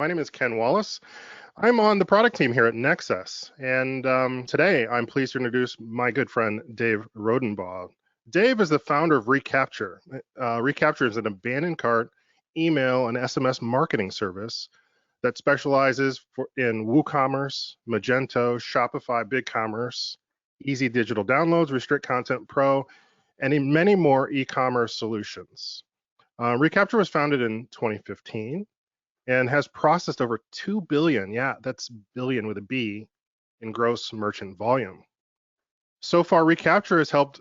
My name is Ken Wallace. I'm on the product team here at Nexus, and today I'm pleased to introduce my good friend Dave Rodenbaugh. Dave is the founder of Recapture. Recapture is an abandoned cart email and SMS marketing service that specializes in WooCommerce, Magento, Shopify, BigCommerce, easy digital downloads, Restrict Content Pro, and in many more e-commerce solutions. Recapture was founded in 2015 and has processed over 2 billion, yeah, that's billion with a B, in gross merchant volume. So far, Recapture has helped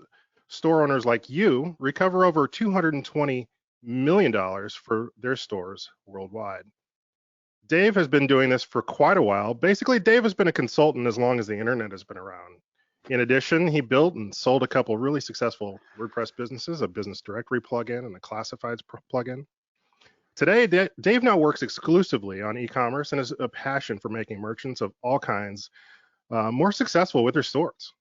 store owners like you recover over $220 million for their stores worldwide. Dave has been doing this for quite a while. Basically, Dave has been a consultant as long as the internet has been around. In addition, he built and sold a couple really successful WordPress businesses, a business directory plugin and a classifieds plugin. Today, Dave now works exclusively on e-commerce and has a passion for making merchants of all kinds more successful with their stores.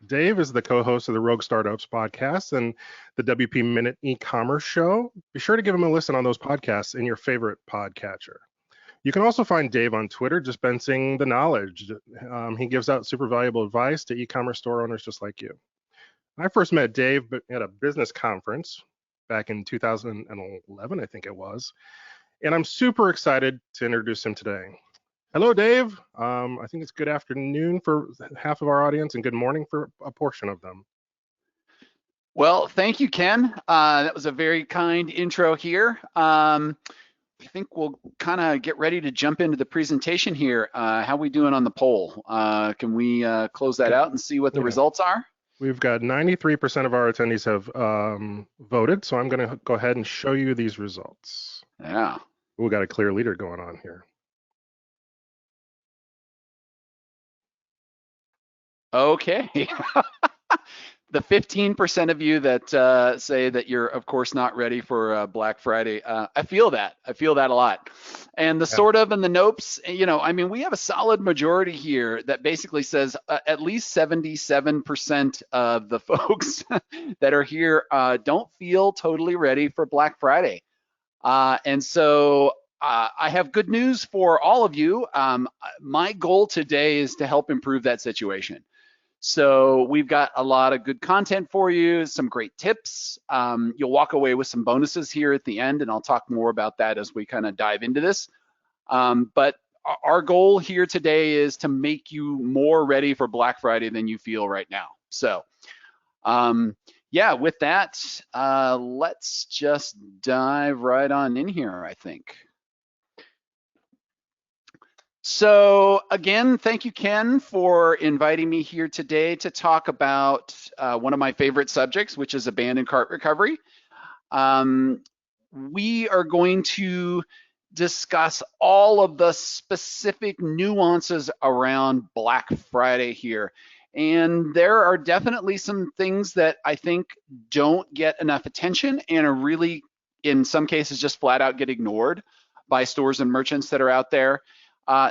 Dave is the co-host of the Rogue Startups podcast and the WP Minute e-commerce show. Be sure to give him a listen on those podcasts in your favorite podcatcher. You can also find Dave on Twitter, dispensing the knowledge. He gives out super valuable advice to e-commerce store owners just like you. I first met Dave at a business conference back in 2011, I think it was, and I'm super excited to introduce him today. Hello, Dave. I think it's good afternoon for half of our audience and good morning for a portion of them. Well, thank you, Ken. That was a very kind intro here. I think we'll kind of get ready to jump into the presentation here. How are we doing on the poll? Can we close that out and see what the results are? We've got 93% of our attendees have voted, so I'm going to go ahead and show you these results. Yeah. We've got a clear leader going on here. Okay. The 15% of you that say that you're, of course, not ready for Black Friday, I feel that. I feel that a lot. And the sort of and the nopes, I mean, we have a solid majority here that basically says at least 77% of the folks that are here don't feel totally ready for Black Friday. And so I have good news for all of you. My goal today is to help improve that situation. So we've got a lot of good content for you, some great tips. You'll walk away with some bonuses here at the end, and I'll talk more about that as we kind of dive into this. But our goal here today is to make you more ready for Black Friday than you feel right now. So yeah, with that, let's just dive right on in here, I think. So again, thank you, Ken, for inviting me here today to talk about one of my favorite subjects, which is abandoned cart recovery. We are going to discuss all of the specific nuances around Black Friday here. And there are definitely some things that I think don't get enough attention and are really, in some cases, just flat out get ignored by stores and merchants that are out there.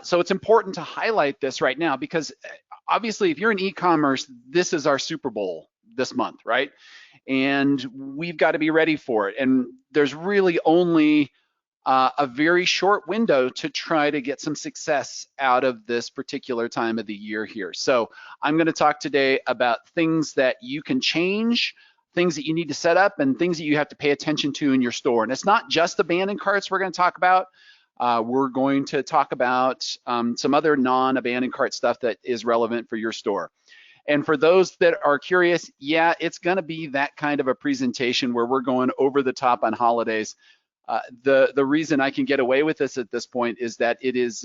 So it's important to highlight this right now because obviously if you're in e-commerce, this is our Super Bowl this month, right? And we've got to be ready for it. And there's really only a very short window to try to get some success out of this particular time of the year here. So I'm going to talk today about things that you can change, things that you need to set up, and things that you have to pay attention to in your store. And it's not just abandoned carts we're going to talk about. We're going to talk about some other non-abandoned cart stuff that is relevant for your store. And for those that are curious, yeah, it's going to be that kind of a presentation where we're going over the top on holidays. The reason I can get away with this at this point is that it is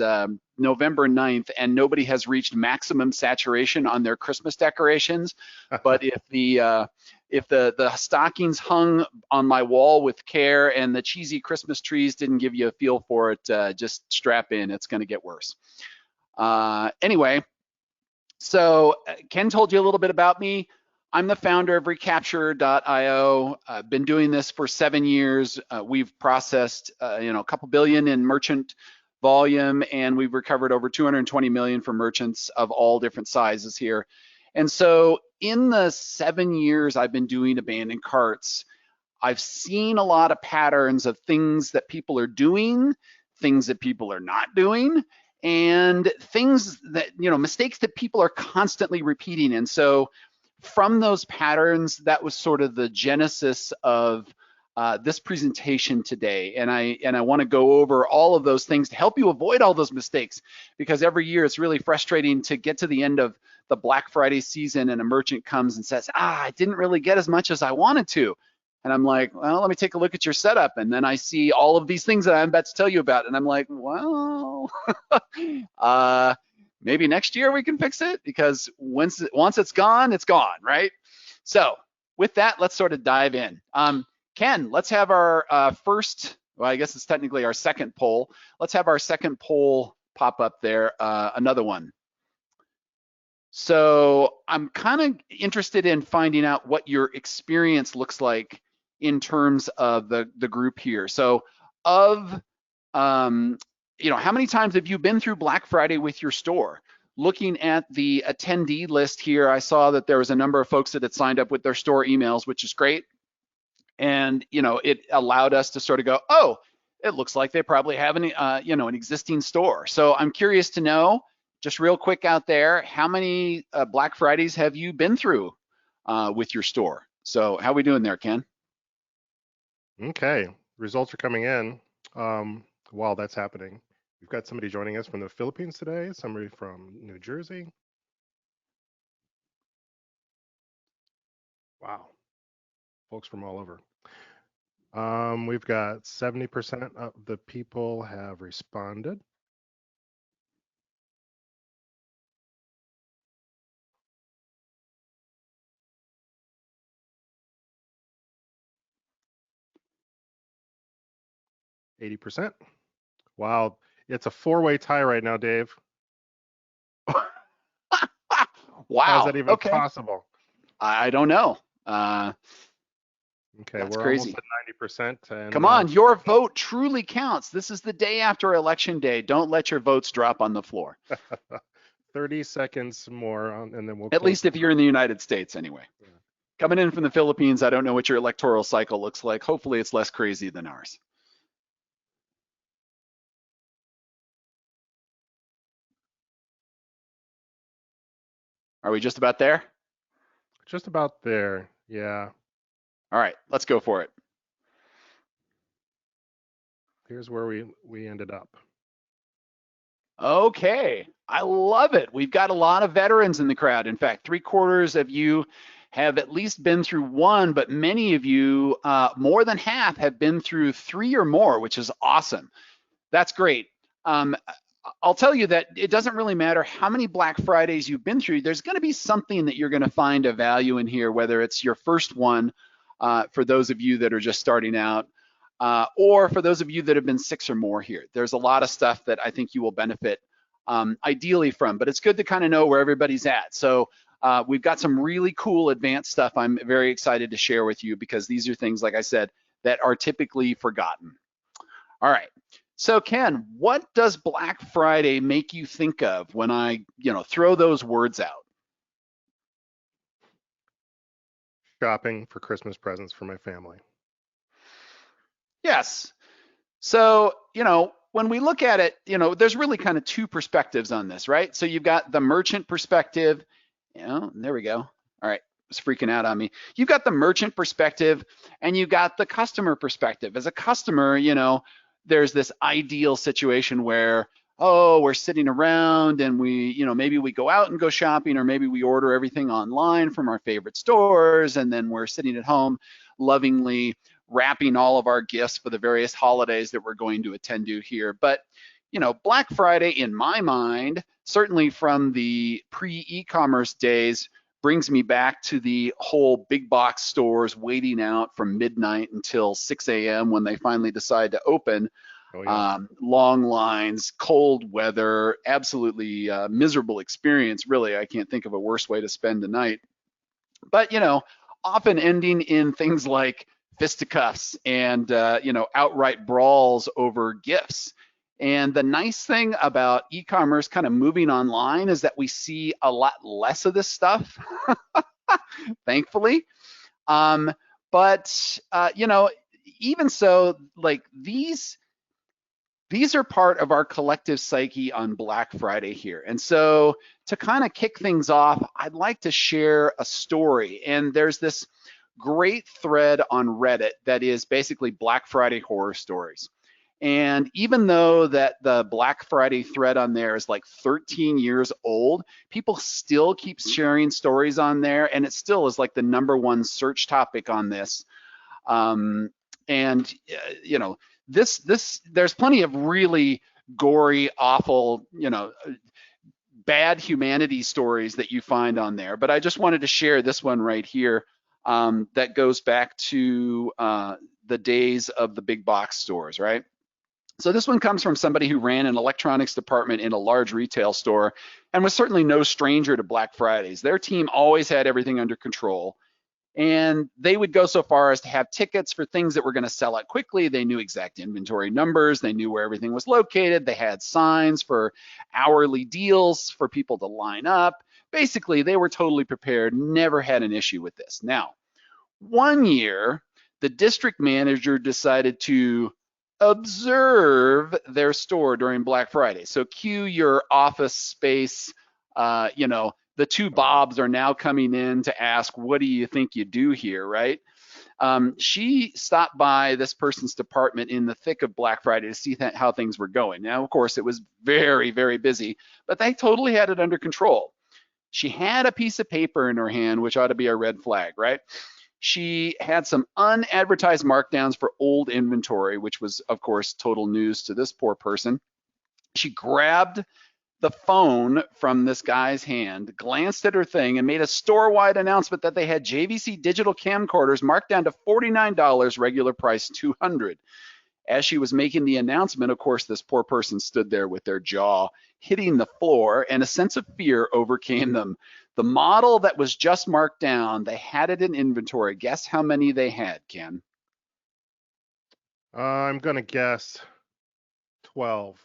November 9th and nobody has reached maximum saturation on their Christmas decorations. But if the stockings hung on my wall with care and the cheesy Christmas trees didn't give you a feel for it, just strap in, it's gonna get worse. Anyway, so Ken told you a little bit about me. I'm the founder of Recapture.io. I've been doing this for 7 years. We've processed a couple billion in merchant volume, and we've recovered over 220 million for merchants of all different sizes here. And so in the 7 years I've been doing abandoned carts, I've seen a lot of patterns of things that people are doing, things that people are not doing, and things that, mistakes that people are constantly repeating. And so from those patterns, that was sort of the genesis of this presentation today. And I want to go over all of those things to help you avoid all those mistakes, because every year it's really frustrating to get to the end of the Black Friday season and a merchant comes and says, I didn't really get as much as I wanted to. And I'm like, well, let me take a look at your setup. And then I see all of these things that I'm about to tell you about. And I'm like, well, maybe next year we can fix it, because once it's gone, right? So with that, let's sort of dive in. Ken, let's have our first, well, I guess it's technically our second poll. Let's have our second poll pop up there, another one. So I'm kind of interested in finding out what your experience looks like in terms of the group here. So of, how many times have you been through Black Friday with your store? Looking at the attendee list here, I saw that there was a number of folks that had signed up with their store emails, which is great. And, it allowed us to sort of go, oh, it looks like they probably have an, an existing store. So I'm curious to know, just real quick out there, how many Black Fridays have you been through with your store? So how are we doing there, Ken? Okay, results are coming in while that's happening. We've got somebody joining us from the Philippines today, somebody from New Jersey. Wow, folks from all over. We've got 70% of the people have responded. %. Wow, it's a four-way tie right now, Dave. Wow. How's that even possible? I don't know. Okay, that's we're crazy. Almost at 90%. And, come on, your vote truly counts. This is the day after Election Day. Don't let your votes drop on the floor. 30 seconds more, and then we'll At least if you're in the United States, anyway. Yeah. Coming in from the Philippines, I don't know what your electoral cycle looks like. Hopefully it's less crazy than ours. Are we just about there? Just about there, yeah. All right, let's go for it. Here's where we ended up. Okay, I love it. We've got a lot of veterans in the crowd. In fact, 3/4 of you have at least been through one, but many of you, more than half, have been through 3 or more, which is awesome. That's great. I'll tell you that it doesn't really matter how many Black Fridays you've been through. There's going to be something that you're going to find a value in here, whether it's your first one, for those of you that are just starting out, or for those of you that have been 6 or more here. There's a lot of stuff that I think you will benefit ideally from, but it's good to kind of know where everybody's at. So we've got some really cool advanced stuff I'm very excited to share with you, because these are things, like I said, that are typically forgotten. All right. So Ken, what does Black Friday make you think of when I, throw those words out? Shopping for Christmas presents for my family. Yes. So, when we look at it, there's really kind of 2 perspectives on this, right? So you've got the merchant perspective, there we go. All right, it's freaking out on me. You've got the merchant perspective and you got the customer perspective. As a customer, there's this ideal situation where, we're sitting around and we, maybe we go out and go shopping, or maybe we order everything online from our favorite stores, and then we're sitting at home lovingly wrapping all of our gifts for the various holidays that we're going to attend to here. But, Black Friday, in my mind, certainly from the pre-e-commerce days, brings me back to the whole big box stores waiting out from midnight until 6 a.m. when they finally decide to open. Oh, yeah. Long lines, cold weather, absolutely miserable experience. Really, I can't think of a worse way to spend the night. But, often ending in things like fisticuffs and, outright brawls over gifts. And the nice thing about e-commerce kind of moving online is that we see a lot less of this stuff, thankfully. But, even so, like these these are part of our collective psyche on Black Friday here. And so to kind of kick things off, I'd like to share a story. And there's this great thread on Reddit that is basically Black Friday horror stories. And even though that the Black Friday thread on there is like 13 years old, people still keep sharing stories on there, and it still is like the #1 search topic on this. And you know, this there's plenty of really gory, awful, bad humanity stories that you find on there. But I just wanted to share this one right here that goes back to the days of the big box stores, right? So this one comes from somebody who ran an electronics department in a large retail store and was certainly no stranger to Black Fridays. Their team always had everything under control. And they would go so far as to have tickets for things that were going to sell out quickly. They knew exact inventory numbers. They knew where everything was located. They had signs for hourly deals for people to line up. Basically, they were totally prepared, never had an issue with this. Now, one year, the district manager decided to observe their store during Black Friday. So cue your office space, the two Bobs are now coming in to ask, what do you think you do here, right? She stopped by this person's department in the thick of Black Friday to see how things were going. Now, of course, it was very, very busy, but they totally had it under control. She had a piece of paper in her hand, which ought to be a red flag, right? She had some unadvertised markdowns for old inventory, which was, of course, total news to this poor person. She grabbed the phone from this guy's hand, glanced at her thing, and made a store-wide announcement that they had JVC digital camcorders marked down to $49, regular price $200. As she was making the announcement, of course, this poor person stood there with their jaw hitting the floor, and a sense of fear overcame them. The model that was just marked down, they had it in inventory. Guess how many they had, Ken? I'm going to guess 12.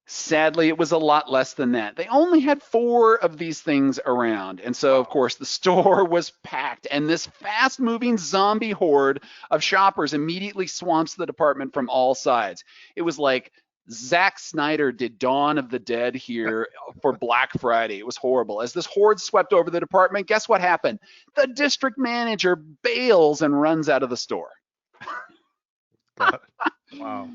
Sadly, it was a lot less than that. They only had 4 of these things around. And so, of course, the store was packed, and this fast moving zombie horde of shoppers immediately swamps the department from all sides. It was like Zack Snyder did Dawn of the Dead here for Black Friday. It was horrible. As this horde swept over the department, guess what happened? The district manager bails and runs out of the store. Wow.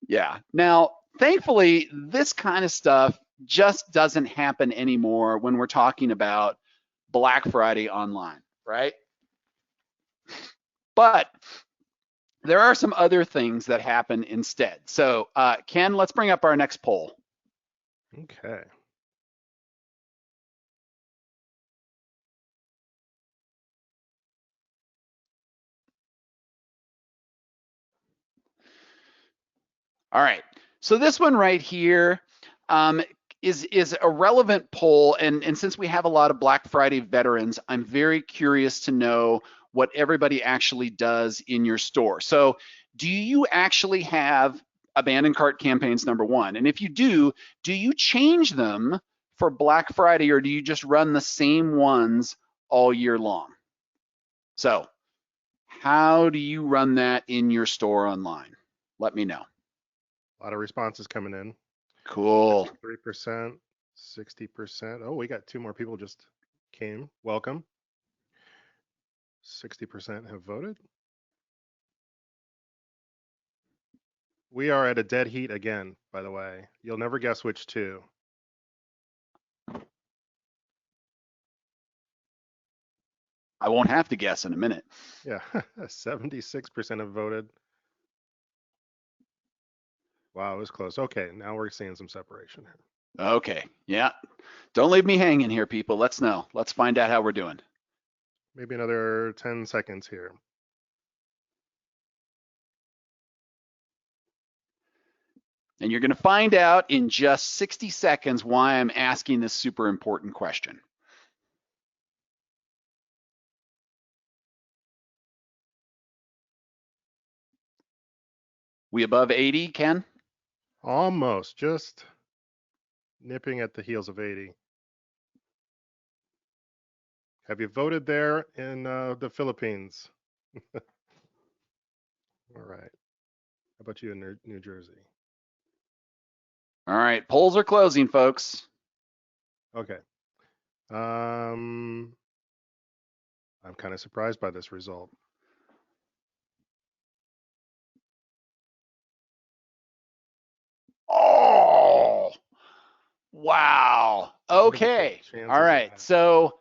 Yeah. Now, thankfully, this kind of stuff just doesn't happen anymore when we're talking about Black Friday online, right? But there are some other things that happen instead. So, Ken, let's bring up our next poll. Okay. All right. So this one right here is a relevant poll, and since we have a lot of Black Friday veterans, I'm very curious to know what everybody actually does in your store. So do you actually have abandoned cart campaigns, #1? And if you do you change them for Black Friday, or do you just run the same ones all year long? So how do you run that in your store online? Let me know. A lot of responses coming in. Cool. 3%, 60%. Oh, we got 2 more people just came. Welcome. 60% have voted. We are at a dead heat again, by the way. You'll never guess which 2. I won't have to guess in a minute. Yeah, 76% have voted. Wow, it was close. Okay, now we're seeing some separation here. Okay, yeah. Don't leave me hanging here, people. Let's know. Let's find out how we're doing. Maybe another 10 seconds here. And you're going to find out in just 60 seconds why I'm asking this super important question. We above 80, Ken? Almost, just nipping at the heels of 80. Have you voted there in the Philippines? All right. How about you in New Jersey? All right, polls are closing, folks. Okay. I'm kind of surprised by this result. Oh, wow. What are the Okay. All chances of right. that? So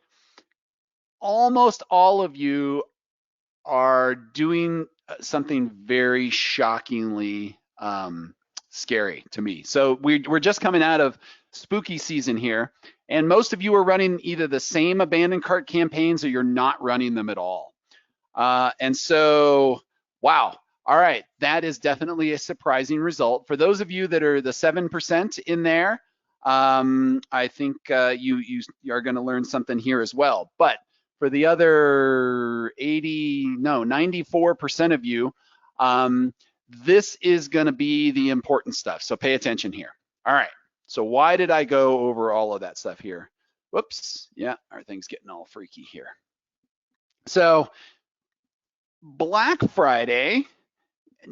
almost all of you are doing something very shockingly scary to me. So we're just coming out of spooky season here, and most of you are running either the same abandoned cart campaigns or you're not running them at all. And so, wow. All right, that is definitely a surprising result. For those of you that are the 7% in there, I think you are going to learn something here as well. But for the other 94% of you, this is going to be the important stuff. So pay attention here. All right. So why did I go over all of that stuff here? Whoops. Yeah, our thing's getting all freaky here. So Black Friday,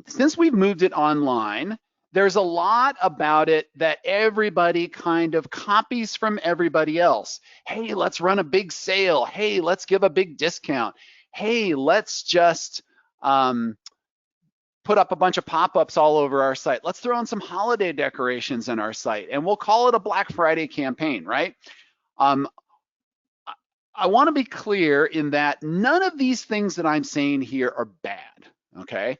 since we've moved it online, there's a lot about it that everybody kind of copies from everybody else. Hey, let's run a big sale. Hey, let's give a big discount. Hey, let's just put up a bunch of pop-ups all over our site. Let's throw in some holiday decorations in our site, and we'll call it a Black Friday campaign, right? I want to be clear in that none of these things that I'm saying here are bad, okay?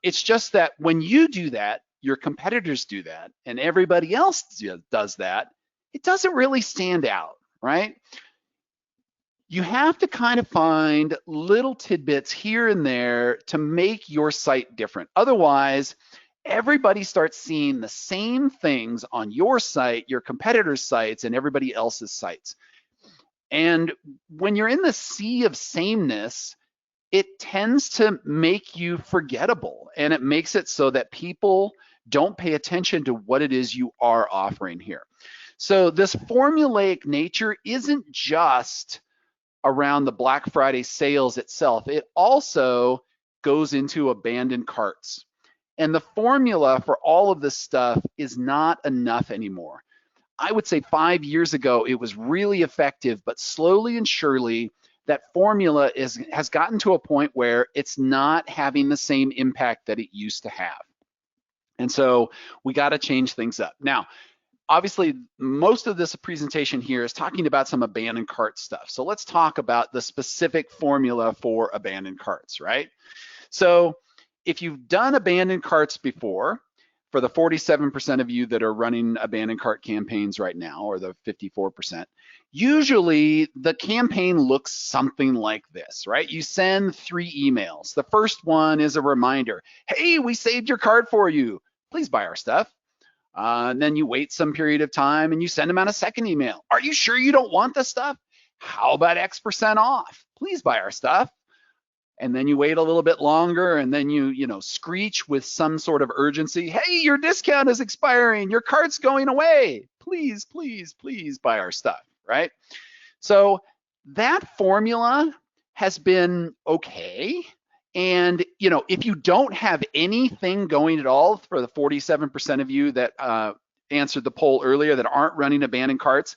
It's just that when you do that, your competitors do that, and everybody else does that, it doesn't really stand out, right? You have to kind of find little tidbits here and there to make your site different. Otherwise, everybody starts seeing the same things on your site, your competitors' sites, and everybody else's sites. And when you're in the sea of sameness, it tends to make you forgettable, and it makes it so that people don't pay attention to what it is you are offering here. So this formulaic nature isn't just around the Black Friday sales itself. It also goes into abandoned carts. And the formula for all of this stuff is not enough anymore. I would say 5 years ago, it was really effective, but slowly and surely, that formula has gotten to a point where it's not having the same impact that it used to have. And so we got to change things up. Now, obviously, most of this presentation here is talking about some abandoned cart stuff. So let's talk about the specific formula for abandoned carts, right? So if you've done abandoned carts before, for the 47% of you that are running abandoned cart campaigns right now, or the 54%, usually the campaign looks something like this, right? You send 3 emails. The first one is a reminder. Hey, we saved your cart for you. Please buy our stuff. And then you wait some period of time and you send them out a second email. Are you sure you don't want the stuff? How about X% off? Please buy our stuff. And then you wait a little bit longer, and then you screech with some sort of urgency. Hey, your discount is expiring. Your cart's going away. Please, please, please buy our stuff, right? So that formula has been okay. And if you don't have anything going at all, for the 47% of you that answered the poll earlier that aren't running abandoned carts,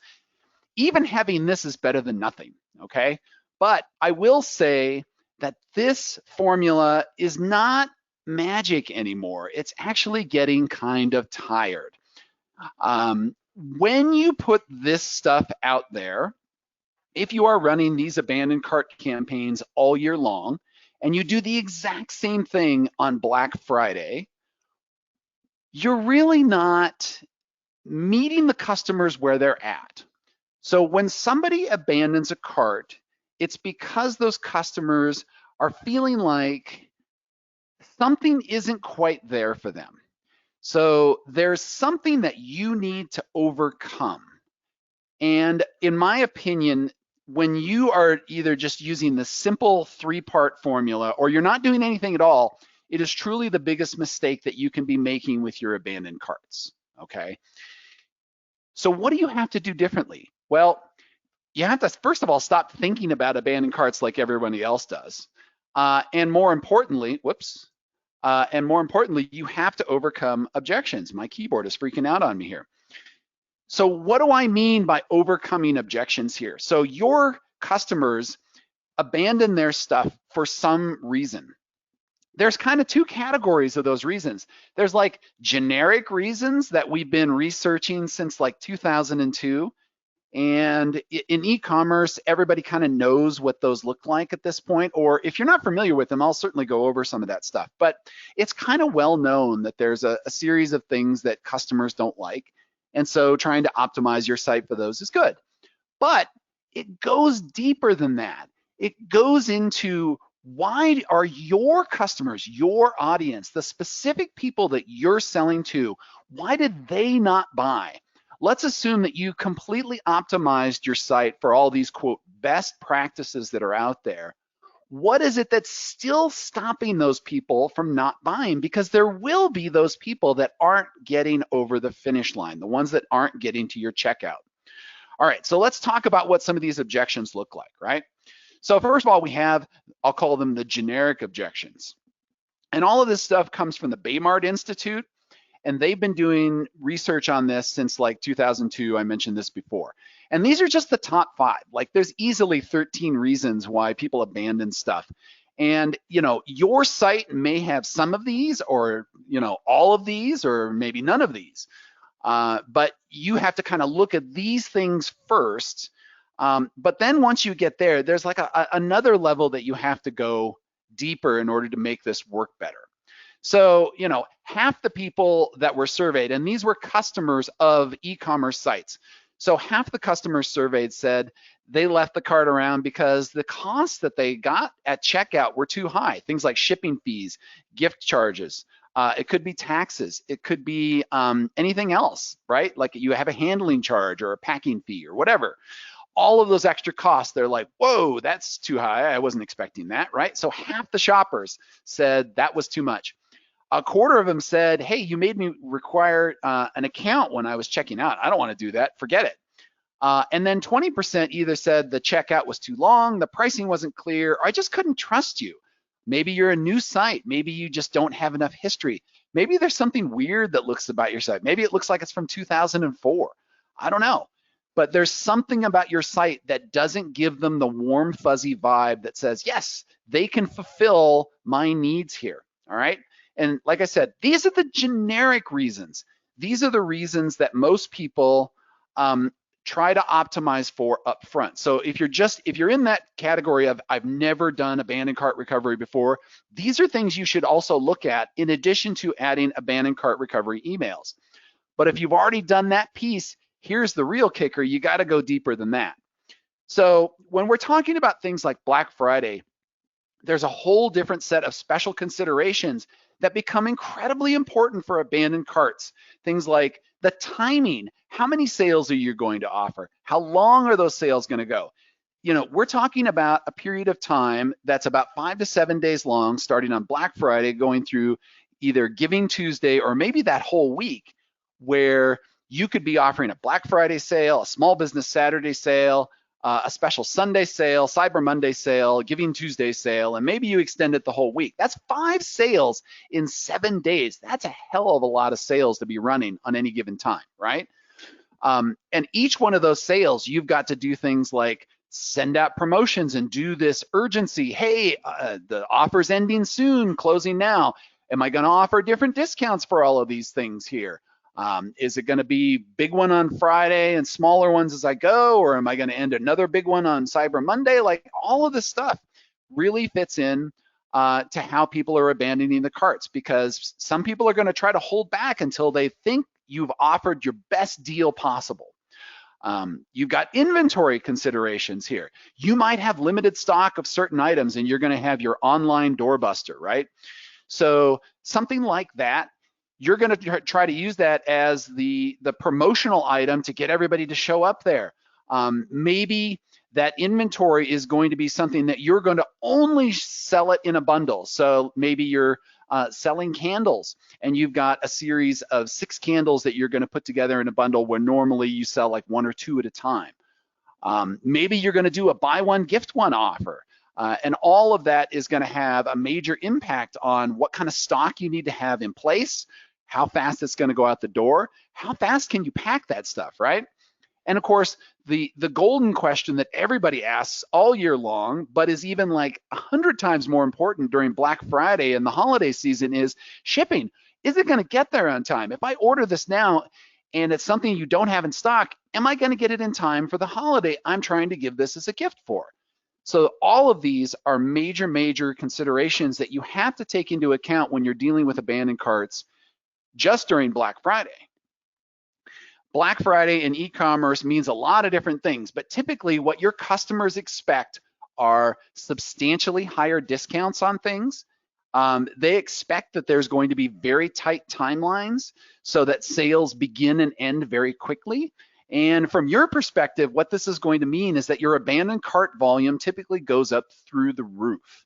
even having this is better than nothing, okay? But I will say that this formula is not magic anymore. It's actually getting kind of tired. When you put this stuff out there, if you are running these abandoned cart campaigns all year long, and you do the exact same thing on Black Friday, you're really not meeting the customers where they're at. So when somebody abandons a cart, it's because those customers are feeling like something isn't quite there for them. So there's something that you need to overcome. And in my opinion, when you are either just using the simple 3-part formula or you're not doing anything at all, it is truly the biggest mistake that you can be making with your abandoned carts, okay? So what do you have to do differently? Well, you have to, first of all, stop thinking about abandoned carts like everybody else does. And more importantly, And more importantly, you have to overcome objections. My keyboard is freaking out on me here. So what do I mean by overcoming objections here? So your customers abandon their stuff for some reason. There's kind of two categories of those reasons. There's like generic reasons that we've been researching since like 2002. And in e-commerce, everybody kind of knows what those look like at this point. Or if you're not familiar with them, I'll certainly go over some of that stuff. But it's kind of well known that there's a series of things that customers don't like. And so trying to optimize your site for those is good. But it goes deeper than that. It goes into, why are your customers, your audience, the specific people that you're selling to, why did they not buy? Let's assume that you completely optimized your site for all these, quote, best practices that are out there. What is it that's still stopping those people from not buying? Because there will be those people that aren't getting over the finish line, the ones that aren't getting to your checkout. All right, so let's talk about what some of these objections look like, right? So first of all, we have, I'll call them the generic objections. And all of this stuff comes from the Baymard Institute, and they've been doing research on this since like 2002. I mentioned this before. And these are just the top 5. Like there's easily 13 reasons why people abandon stuff. And your site may have some of these, or all of these, or maybe none of these. But you have to kind of look at these things first. But then once you get there, there's like another level that you have to go deeper in order to make this work better. So, half the people that were surveyed, and these were customers of e-commerce sites. So half the customers surveyed said they left the cart around because the costs that they got at checkout were too high. Things like shipping fees, gift charges. It could be taxes. It could be anything else, right? Like you have a handling charge or a packing fee or whatever. All of those extra costs, they're like, whoa, that's too high. I wasn't expecting that, right? So half the shoppers said that was too much. A quarter of them said, hey, you made me require an account when I was checking out. I don't want to do that. Forget it. And then 20% either said the checkout was too long, the pricing wasn't clear, or I just couldn't trust you. Maybe you're a new site. Maybe you just don't have enough history. Maybe there's something weird that looks about your site. Maybe it looks like it's from 2004. I don't know. But there's something about your site that doesn't give them the warm, fuzzy vibe that says, yes, they can fulfill my needs here. All right. And like I said, these are the generic reasons. These are the reasons that most people try to optimize for up front. So if you're in that category of I've never done abandoned cart recovery before, these are things you should also look at in addition to adding abandoned cart recovery emails. But if you've already done that piece, here's the real kicker. You got to go deeper than that. So when we're talking about things like Black Friday, there's a whole different set of special considerations that become incredibly important for abandoned carts. Things like the timing. How many sales are you going to offer? How long are those sales going to go? We're talking about a period of time that's about 5 to 7 days long, starting on Black Friday, going through either Giving Tuesday or maybe that whole week, where you could be offering a Black Friday sale, a Small Business Saturday sale, a special Sunday sale, Cyber Monday sale, Giving Tuesday sale, and maybe you extend it the whole week. That's 5 sales in 7 days. That's a hell of a lot of sales to be running on any given time, right? And each one of those sales, you've got to do things like send out promotions and do this urgency. Hey, the offer's ending soon, closing now. Am I going to offer different discounts for all of these things here? Is it going to be big one on Friday and smaller ones as I go, or am I going to end another big one on Cyber Monday? Like all of this stuff really fits in to how people are abandoning the carts, because some people are going to try to hold back until they think you've offered your best deal possible. You've got inventory considerations here. You might have limited stock of certain items and you're going to have your online doorbuster, right? So something like that, you're going to try to use that as the promotional item to get everybody to show up there. Maybe that inventory is going to be something that you're going to only sell it in a bundle. So maybe you're selling candles and you've got a series of 6 candles that you're going to put together in a bundle where normally you sell like 1 or 2 at a time. Maybe you're going to do a buy one, gift one offer. And all of that is going to have a major impact on what kind of stock you need to have in place, how fast it's going to go out the door, how fast can you pack that stuff, right? And of course, the golden question that everybody asks all year long, but is even like 100 times more important during Black Friday and the holiday season is shipping. Is it going to get there on time? If I order this now and it's something you don't have in stock, am I going to get it in time for the holiday I'm trying to give this as a gift for? So all of these are major, major considerations that you have to take into account when you're dealing with abandoned carts just during Black Friday. Black Friday in e-commerce means a lot of different things, but typically what your customers expect are substantially higher discounts on things. They expect that there's going to be very tight timelines so that sales begin and end very quickly. And from your perspective, what this is going to mean is that your abandoned cart volume typically goes up through the roof.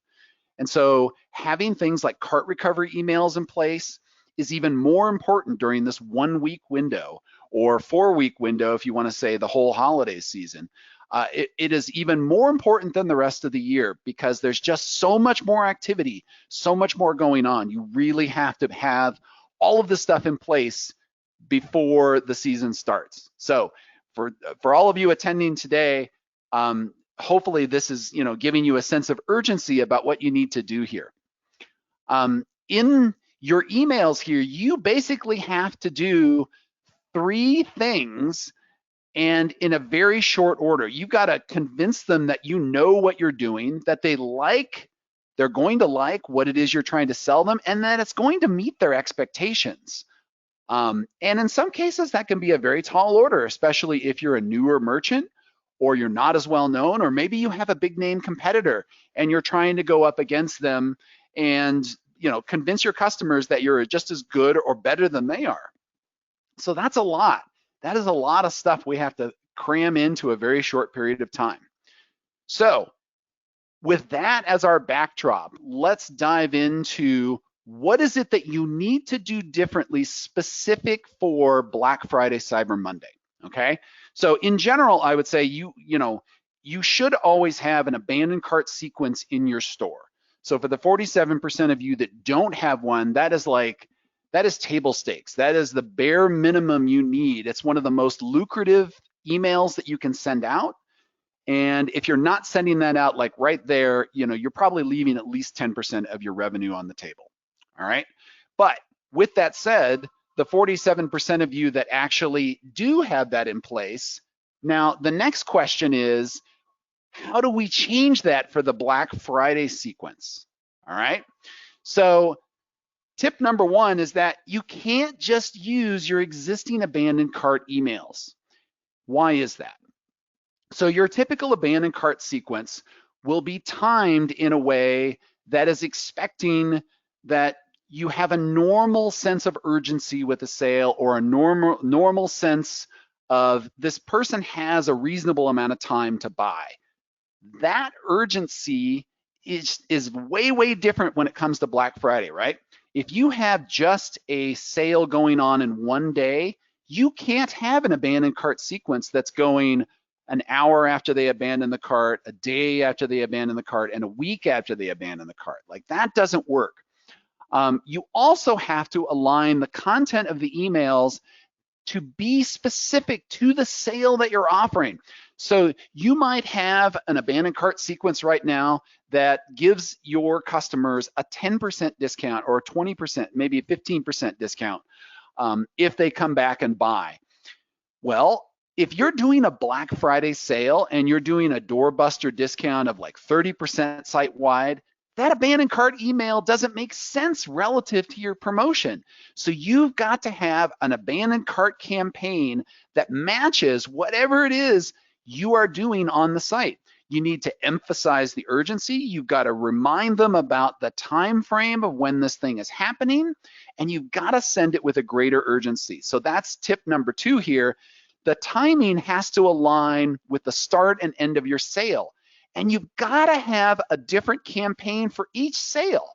And so having things like cart recovery emails in place is even more important during this 1 week window or 4 week window, if you want to say the whole holiday season. It is even more important than the rest of the year because there's just so much more activity, so much more going on. You really have to have all of this stuff in place before the season starts. So for all of you attending today, hopefully this is giving you a sense of urgency about what you need to do here. In your emails here, you basically have to do 3 things and in a very short order. You've got to convince them that you know what you're doing, that they're going to like what it is you're trying to sell them, and that it's going to meet their expectations. And in some cases, that can be a very tall order, especially if you're a newer merchant or you're not as well known, or maybe you have a big name competitor and you're trying to go up against them and convince your customers that you're just as good or better than they are. So that's a lot. That is a lot of stuff we have to cram into a very short period of time. So with that as our backdrop, let's dive into what is it that you need to do differently specific for Black Friday, Cyber Monday, okay? So in general, I would say you should always have an abandoned cart sequence in your store. So for the 47% of you that don't have one, that is table stakes. That is the bare minimum you need. It's one of the most lucrative emails that you can send out. And if you're not sending that out like right there, you're probably leaving at least 10% of your revenue on the table. All right. But with that said, the 47% of you that actually do have that in place, now the next question is, how do we change that for the Black Friday sequence? All right. So tip number 1 is that you can't just use your existing abandoned cart emails. Why is that? So your typical abandoned cart sequence will be timed in a way that is expecting that you have a normal sense of urgency with a sale or a normal sense of this person has a reasonable amount of time to buy. That urgency is way, way different when it comes to Black Friday, right? If you have just a sale going on in one day, you can't have an abandoned cart sequence that's going an hour after they abandon the cart, a day after they abandon the cart, and a week after they abandon the cart. Like that doesn't work. You also have to align the content of the emails to be specific to the sale that you're offering. So you might have an abandoned cart sequence right now that gives your customers a 10% discount or a 20%, maybe a 15% discount if they come back and buy. Well, if you're doing a Black Friday sale and you're doing a doorbuster discount of like 30% site-wide, that abandoned cart email doesn't make sense relative to your promotion. So you've got to have an abandoned cart campaign that matches whatever it is you are doing on the site. You need to emphasize the urgency. You've got to remind them about the time frame of when this thing is happening, and you've got to send it with a greater urgency. So that's tip number 2 here. The timing has to align with the start and end of your sale. And you've got to have a different campaign for each sale.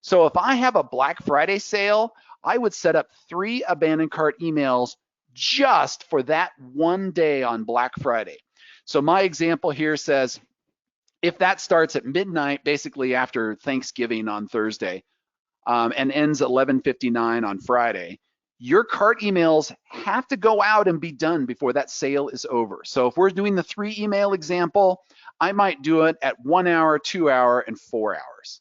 So if I have a Black Friday sale, I would set up 3 abandoned cart emails just for that one day on Black Friday. So my example here says, if that starts at midnight, basically after Thanksgiving on Thursday, and ends 11:59 on Friday, your cart emails have to go out and be done before that sale is over. So if we're doing the 3 email example, I might do it at 1 hour, 2 hour, and 4 hours.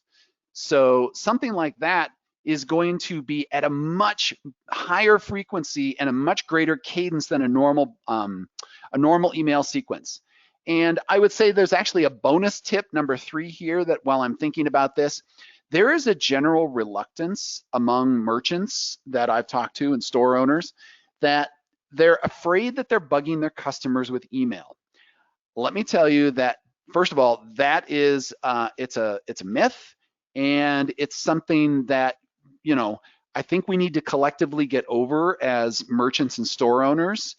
So something like that is going to be at a much higher frequency and a much greater cadence than a normal email sequence. And I would say there's actually a bonus tip, number 3 here, that while I'm thinking about this, there is a general reluctance among merchants that I've talked to and store owners that they're afraid that they're bugging their customers with email. Let me tell you that, first of all, that is it's a myth, and it's something that, you know, I think we need to collectively get over as merchants and store owners.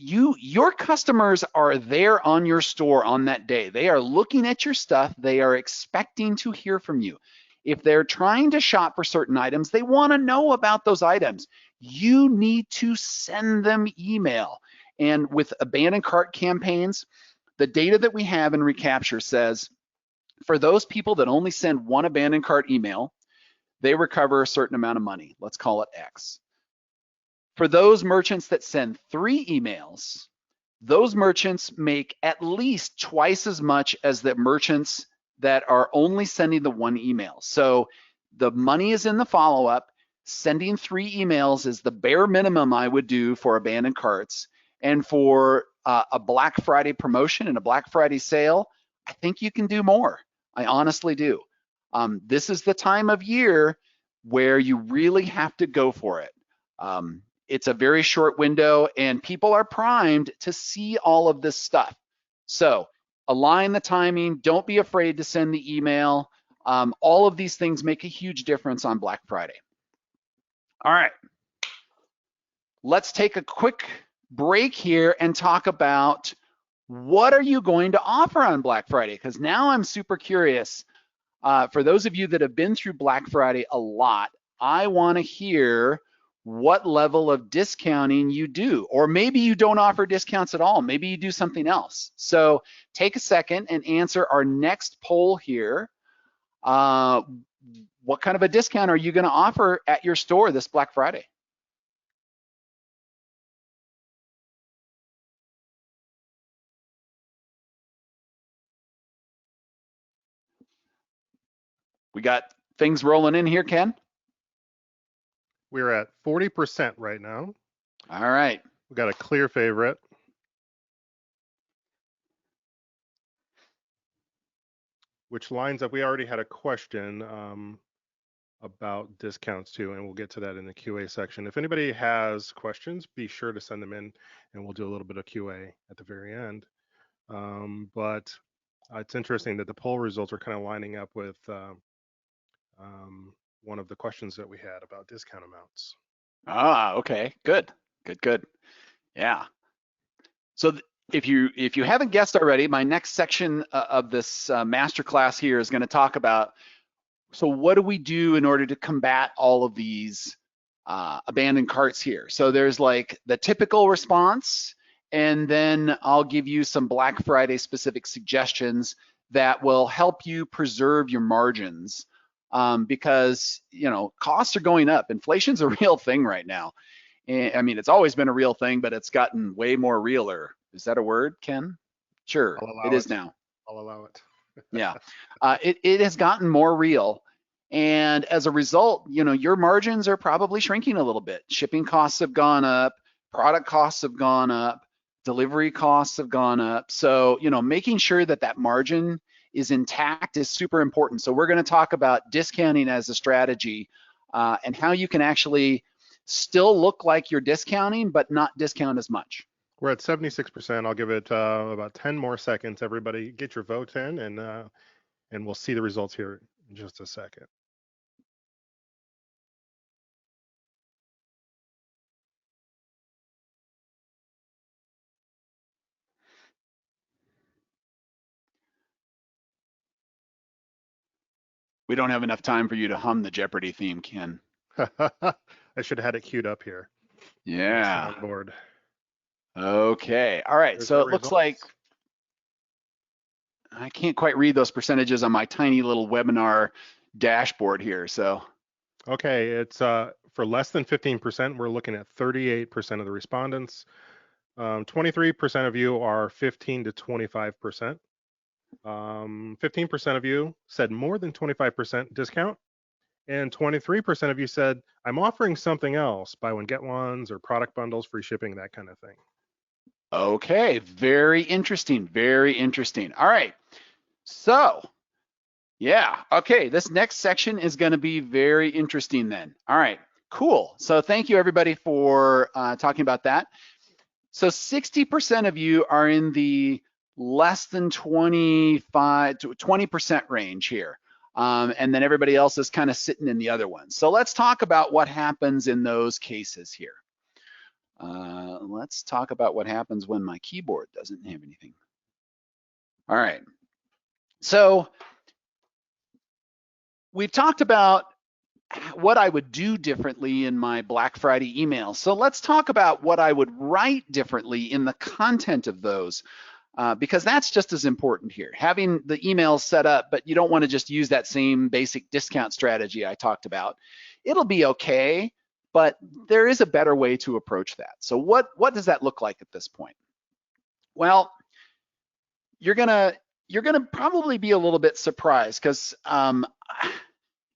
Your customers are there on your store on that day. They are looking at your stuff. They are expecting to hear from you. If they're trying to shop for certain items, they want to know about those items. You need to send them email. And with abandoned cart campaigns, the data that we have in Recapture says for those people that only send one abandoned cart email, they recover a certain amount of money. Let's call it X. For those merchants that send 3 emails, those merchants make at least twice as much as the merchants that are only sending the 1 email. So the money is in the follow-up. Sending 3 emails is the bare minimum I would do for abandoned carts. And for a Black Friday promotion and a Black Friday sale, I think you can do more. I honestly do. This is the time of year where you really have to go for it. It's a very short window, and people are primed to see all of this stuff. So align the timing. Don't be afraid to send the email. All of these things make a huge difference on Black Friday. All right, let's take a quick break here and talk about what are you going to offer on Black Friday? Because now I'm super curious. For those of you that have been through Black Friday a lot, I want to hear what level of discounting you do, or maybe you don't offer discounts at all. Maybe you do something else. So take a second and answer our next poll here. What kind of a discount are you going to offer at your store this Black Friday? We got things rolling in here, Ken? We're at 40% right now. All right. We got a clear favorite. Which lines up, we already had a question about discounts too, and we'll get to that in the QA section. If anybody has questions, be sure to send them in, and we'll do a little bit of QA at the very end. But it's interesting that the poll results are kind of lining up with one of the questions that we had about discount amounts. Okay, good. Yeah. So if you haven't guessed already, my next section of this masterclass here is going to talk about, so what do we do in order to combat all of these abandoned carts here? So there's like the typical response, and then I'll give you some Black Friday specific suggestions that will help you preserve your margins, because costs are going up. Inflation's a real thing right now. I mean, it's always been a real thing, but it's gotten way more realer. Is that a word, Ken? Sure, it is now. I'll allow it. Yeah, it has gotten more real. And as a result, your margins are probably shrinking a little bit. Shipping costs have gone up, product costs have gone up, delivery costs have gone up. So, making sure that that margin is intact is super important. So we're going to talk about discounting as a strategy, and how you can actually still look like you're discounting, but not discount as much. We're at 76%. I'll give it about 10 more seconds. Everybody get your votes in, and we'll see the results here in just a second. We don't have enough time for you to hum the Jeopardy theme, Ken. I should have had it queued up here. Yeah. Soundboard. Okay. All right. There's so it looks like I can't quite read those percentages on my tiny little webinar dashboard here. So, Okay, it's for less than 15%, we're looking at 38% of the respondents. 23% of you are 15 to 25%. 15% of you said more than 25% discount. And 23% of you said, I'm offering something else, buy one, get ones, or product bundles, free shipping, that kind of thing. okay, very interesting, very interesting. All right, so yeah, okay, this next section is going to be very interesting then. All right, cool. So thank you everybody for talking about that. So 60% of you are in the less than 25 to 20% range here. And then everybody else is kind of sitting in the other ones. So let's talk about what happens in those cases here. Let's talk about what happens when my keyboard doesn't have anything. All right. So we've talked about what I would do differently in my Black Friday emails. So let's talk about what I would write differently in the content of those. Because that's just as important here. Having the emails set up, but you don't want to just use that same basic discount strategy I talked about. It'll be okay, but there is a better way to approach that. So what does that look like at this point? Well, you're gonna probably be a little bit surprised because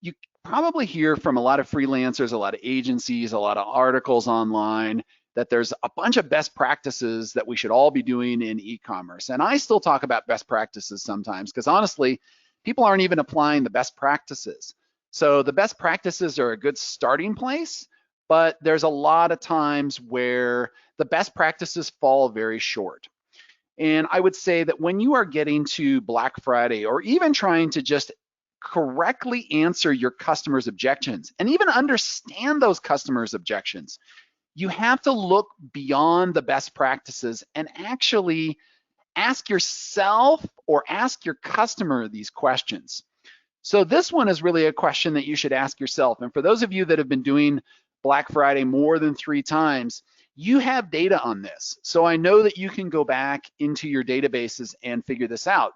you probably hear from a lot of freelancers, a lot of agencies, a lot of articles online that there's a bunch of best practices that we should all be doing in e-commerce. And I still talk about best practices sometimes because honestly, people aren't even applying the best practices. So the best practices are a good starting place, but there's a lot of times where the best practices fall very short. And I would say that when you are getting to Black Friday or even trying to just correctly answer your customers' objections and even understand those customers' objections, you have to look beyond the best practices and actually ask yourself or ask your customer these questions. So this one is really a question that you should ask yourself. And for those of you that have been doing Black Friday more than 3 times, you have data on this. So I know that you can go back into your databases and figure this out.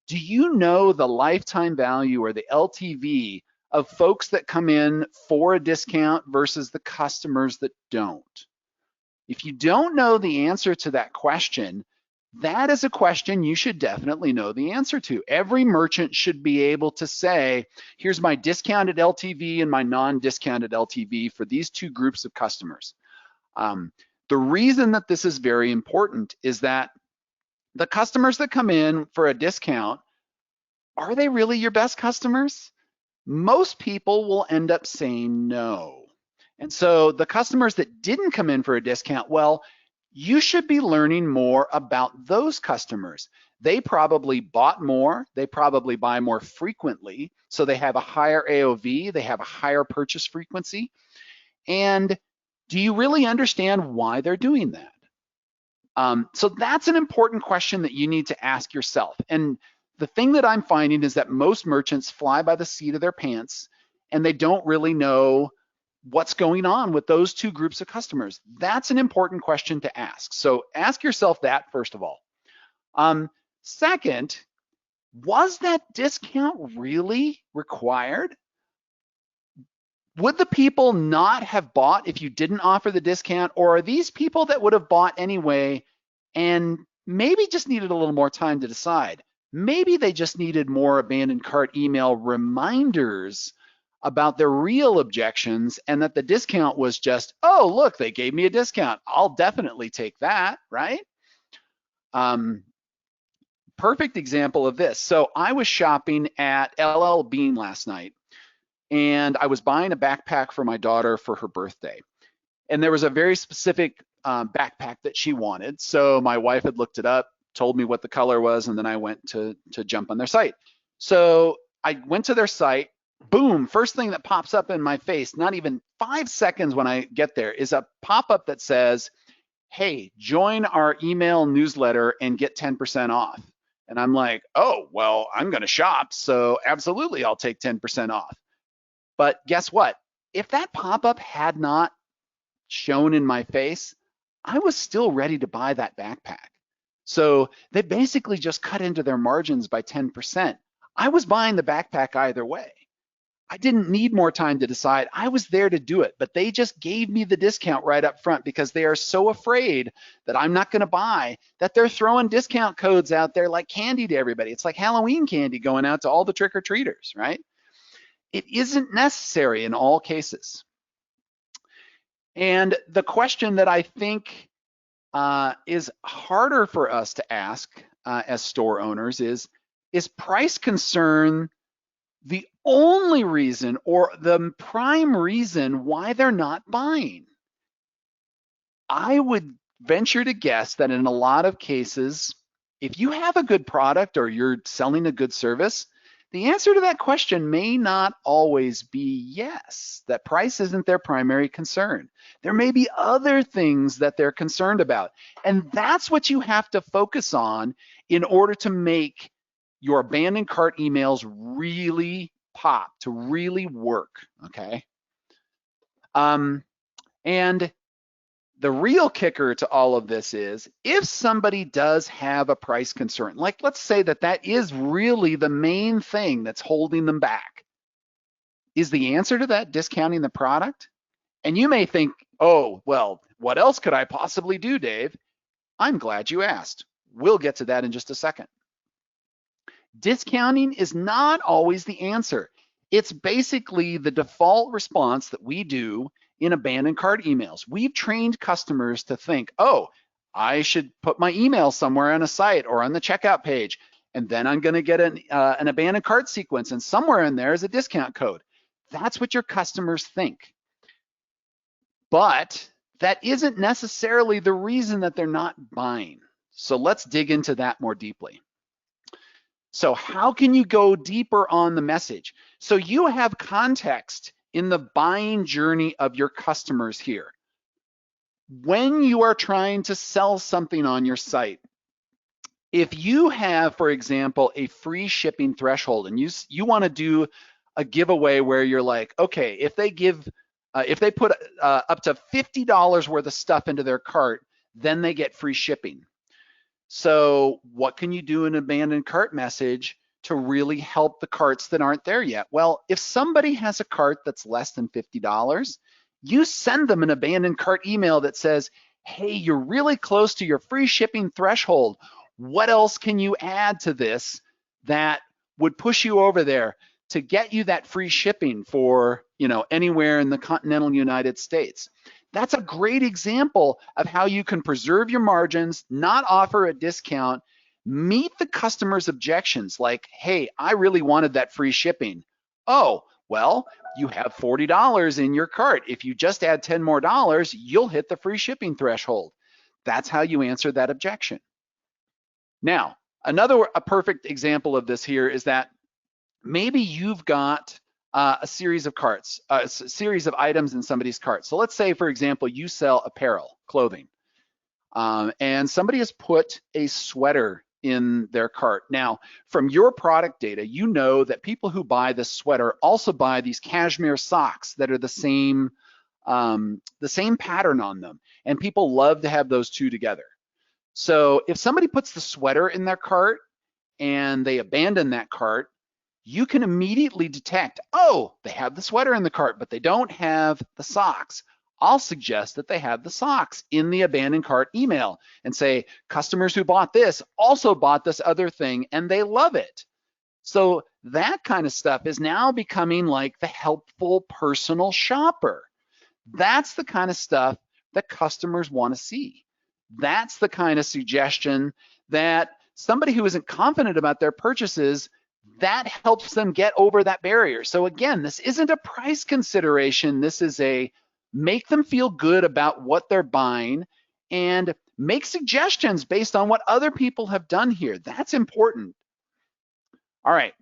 Do you know the lifetime value or the LTV of folks that come in for a discount versus the customers that don't? If you don't know the answer to that question, that is a question you should definitely know the answer to. Every merchant should be able to say, here's my discounted LTV and my non-discounted LTV for these 2 groups of customers. The reason that this is very important is that the customers that come in for a discount, are they really your best customers? Most people will end up saying no. And so the customers that didn't come in for a discount, well, you should be learning more about those customers. They probably bought more, they probably buy more frequently, so they have a higher AOV, they have a higher purchase frequency. And do you really understand why they're doing that? So that's an important question that you need to ask yourself. And the thing that I'm finding is that most merchants fly by the seat of their pants and they don't really know what's going on with those 2 groups of customers. That's an important question to ask. So ask yourself that first of all. Second, was that discount really required? Would the people not have bought if you didn't offer the discount, or are these people that would have bought anyway and maybe just needed a little more time to decide? Maybe they just needed more abandoned cart email reminders about their real objections and that the discount was just, oh, look, they gave me a discount. I'll definitely take that, right? Perfect example of this. So I was shopping at LL Bean last night and I was buying a backpack for my daughter for her birthday. And there was a very specific backpack that she wanted. So my wife had looked it up, told me what the color was, and then I went to jump on their site. So I went to their site, boom, first thing that pops up in my face, not even 5 seconds when I get there, is a pop-up that says, hey, join our email newsletter and get 10% off. And I'm like, oh, well, I'm gonna shop, so absolutely I'll take 10% off. But guess what? If that pop-up had not shown in my face, I was still ready to buy that backpack. So they basically just cut into their margins by 10%. I was buying the backpack either way. I didn't need more time to decide. I was there to do it, but they just gave me the discount right up front because they are so afraid that I'm not going to buy that they're throwing discount codes out there like candy to everybody. It's like Halloween candy going out to all the trick-or-treaters, right? It isn't necessary in all cases. And the question that I think is harder for us to ask as store owners is price concern the only reason or the prime reason why they're not buying? I would venture to guess that in a lot of cases, if you have a good product or you're selling a good service, the answer to that question may not always be yes, that price isn't their primary concern. There may be other things that they're concerned about. And that's what you have to focus on in order to make your abandoned cart emails really pop, to really work, okay? And the real kicker to all of this is if somebody does have a price concern, like let's say that is really the main thing that's holding them back, is the answer to that discounting the product? And you may think, oh, well, what else could I possibly do, Dave? I'm glad you asked. We'll get to that in just a second. Discounting is not always the answer. It's basically the default response that we do in abandoned cart emails. We've trained customers to think, oh, I should put my email somewhere on a site or on the checkout page, and then I'm going to get an abandoned cart sequence, and somewhere in there is a discount code. That's what your customers think. But that isn't necessarily the reason that they're not buying. So let's dig into that more deeply. So how can you go deeper on the message? So you have context in the buying journey of your customers here. When you are trying to sell something on your site, if you have, for example, a free shipping threshold and you want to do a giveaway where you're like, okay, if they put up to $50 worth of stuff into their cart, then they get free shipping. So what can you do in an abandoned cart message to really help the carts that aren't there yet? Well, if somebody has a cart that's less than $50, you send them an abandoned cart email that says, hey, you're really close to your free shipping threshold. What else can you add to this that would push you over there to get you that free shipping for, anywhere in the continental United States? That's a great example of how you can preserve your margins, not offer a discount, meet the customer's objections like, hey, I really wanted that free shipping. Oh, well, you have $40 in your cart. If you just add 10 more dollars, you'll hit the free shipping threshold. That's how you answer that objection. Now, a perfect example of this here is that maybe you've got a series of carts, a series of items in somebody's cart. So let's say, for example, you sell apparel, clothing, and somebody has put a sweater in their cart. Now, from your product data, you know that people who buy this sweater also buy these cashmere socks that are the same pattern on them, and people love to have those two together. So if somebody puts the sweater in their cart and they abandon that cart, you can immediately detect, oh, they have the sweater in the cart, but they don't have the socks. I'll suggest that they have the socks in the abandoned cart email and say, customers who bought this also bought this other thing and they love it. So that kind of stuff is now becoming like the helpful personal shopper. That's the kind of stuff that customers want to see. That's the kind of suggestion that somebody who isn't confident about their purchases, that helps them get over that barrier. So again, this isn't a price consideration. This is a make them feel good about what they're buying and make suggestions based on what other people have done here. That's important. All right.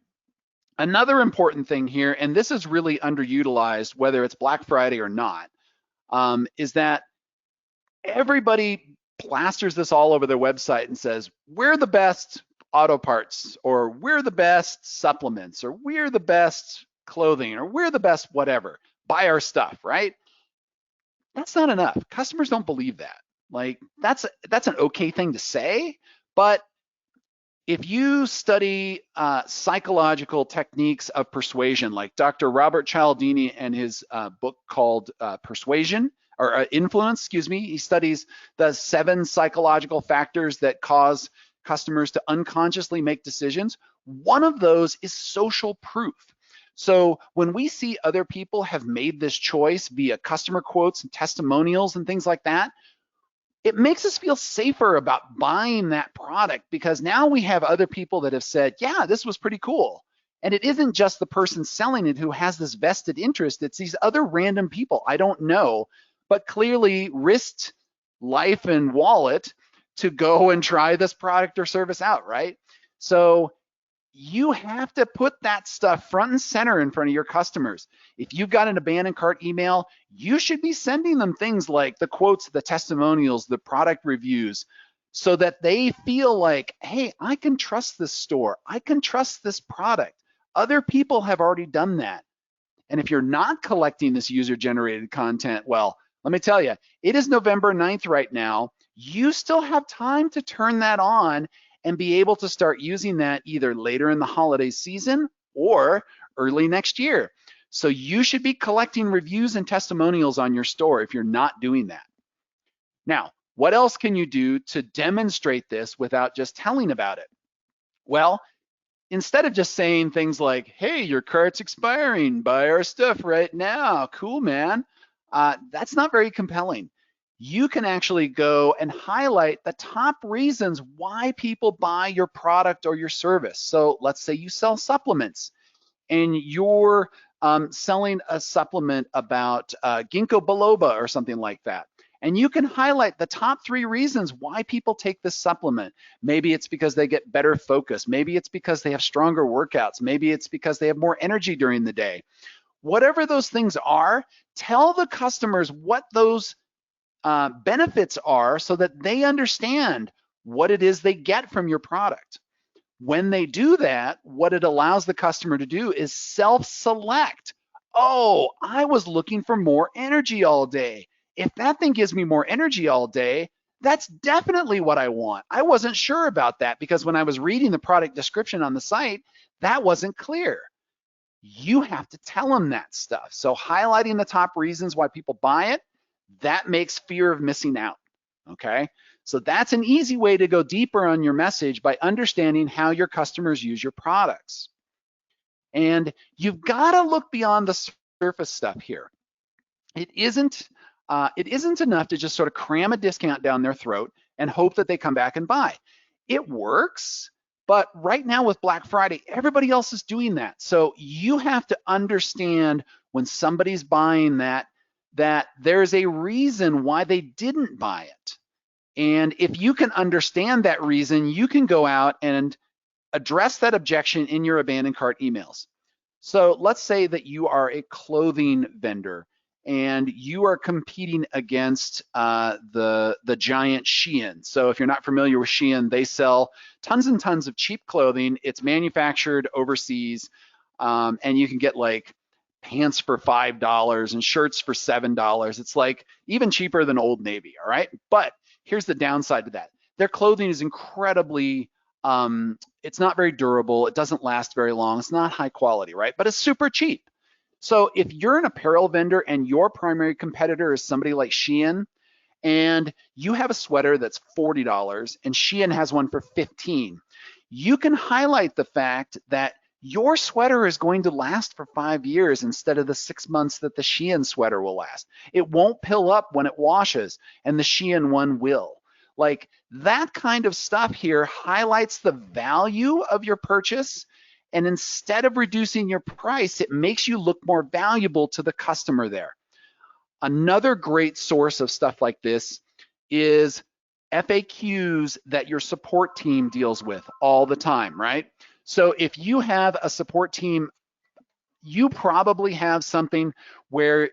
Another important thing here, and this is really underutilized, whether it's Black Friday or not, is that everybody plasters this all over their website and says, we're the best auto parts, or we're the best supplements, or we're the best clothing, or we're the best whatever. Buy our stuff, right? That's not enough. Customers don't believe that. Like that's an okay thing to say, But if you study psychological techniques of persuasion, like Dr. Robert Cialdini and his book called Persuasion, or Influence, excuse me, he studies the 7 psychological factors that cause customers to unconsciously make decisions. One of those is social proof. So when we see other people have made this choice via customer quotes and testimonials and things like that, it makes us feel safer about buying that product, because now we have other people that have said, yeah, this was pretty cool. And it isn't just the person selling it who has this vested interest. It's these other random people I don't know, but clearly risked life and wallet to go and try this product or service out, right? So you have to put that stuff front and center in front of your customers. If you've got an abandoned cart email, you should be sending them things like the quotes, the testimonials, the product reviews, so that they feel like, hey, I can trust this store. I can trust this product. Other people have already done that. And if you're not collecting this user-generated content, well, let me tell you, it is November 9th right now. You still have time to turn that on and be able to start using that either later in the holiday season or early next year. So you should be collecting reviews and testimonials on your store if you're not doing that. Now, what else can you do to demonstrate this without just telling about it? Well, instead of just saying things like, hey, your cart's expiring, buy our stuff right now, cool, man, that's not very compelling. You can actually go and highlight the top reasons why people buy your product or your service. So let's say you sell supplements and you're selling a supplement about ginkgo biloba or something like that. And you can highlight the top 3 reasons why people take this supplement. Maybe it's because they get better focus. Maybe it's because they have stronger workouts. Maybe it's because they have more energy during the day. Whatever those things are, tell the customers what those benefits are so that they understand what it is they get from your product. When they do that, what it allows the customer to do is self-select. Oh, I was looking for more energy all day. If that thing gives me more energy all day, that's definitely what I want. I wasn't sure about that because when I was reading the product description on the site, that wasn't clear. You have to tell them that stuff. So highlighting the top reasons why people buy it, that makes fear of missing out, okay? So that's an easy way to go deeper on your message by understanding how your customers use your products. And you've got to look beyond the surface stuff here. It isn't enough to just sort of cram a discount down their throat and hope that they come back and buy. It works, but right now with Black Friday, everybody else is doing that. So you have to understand when somebody's buying that there's a reason why they didn't buy it. And if you can understand that reason, you can go out and address that objection in your abandoned cart emails. So let's say that you are a clothing vendor and you are competing against the giant Shein. So if you're not familiar with Shein, they sell tons and tons of cheap clothing. It's manufactured overseas, and you can get like pants for $5 and shirts for $7. It's like even cheaper than Old Navy, all right? But here's the downside to that. Their clothing is incredibly, it's not very durable. It doesn't last very long. It's not high quality, right? But it's super cheap. So if you're an apparel vendor and your primary competitor is somebody like Shein, and you have a sweater that's $40 and Shein has one for $15, you can highlight the fact that your sweater is going to last for 5 years instead of the 6 months that the Shein sweater will last. It won't pill up when it washes, and the Shein one will. Like that kind of stuff here highlights the value of your purchase, and instead of reducing your price, it makes you look more valuable to the customer there. Another great source of stuff like this is FAQs that your support team deals with all the time, right? So if you have a support team, you probably have something where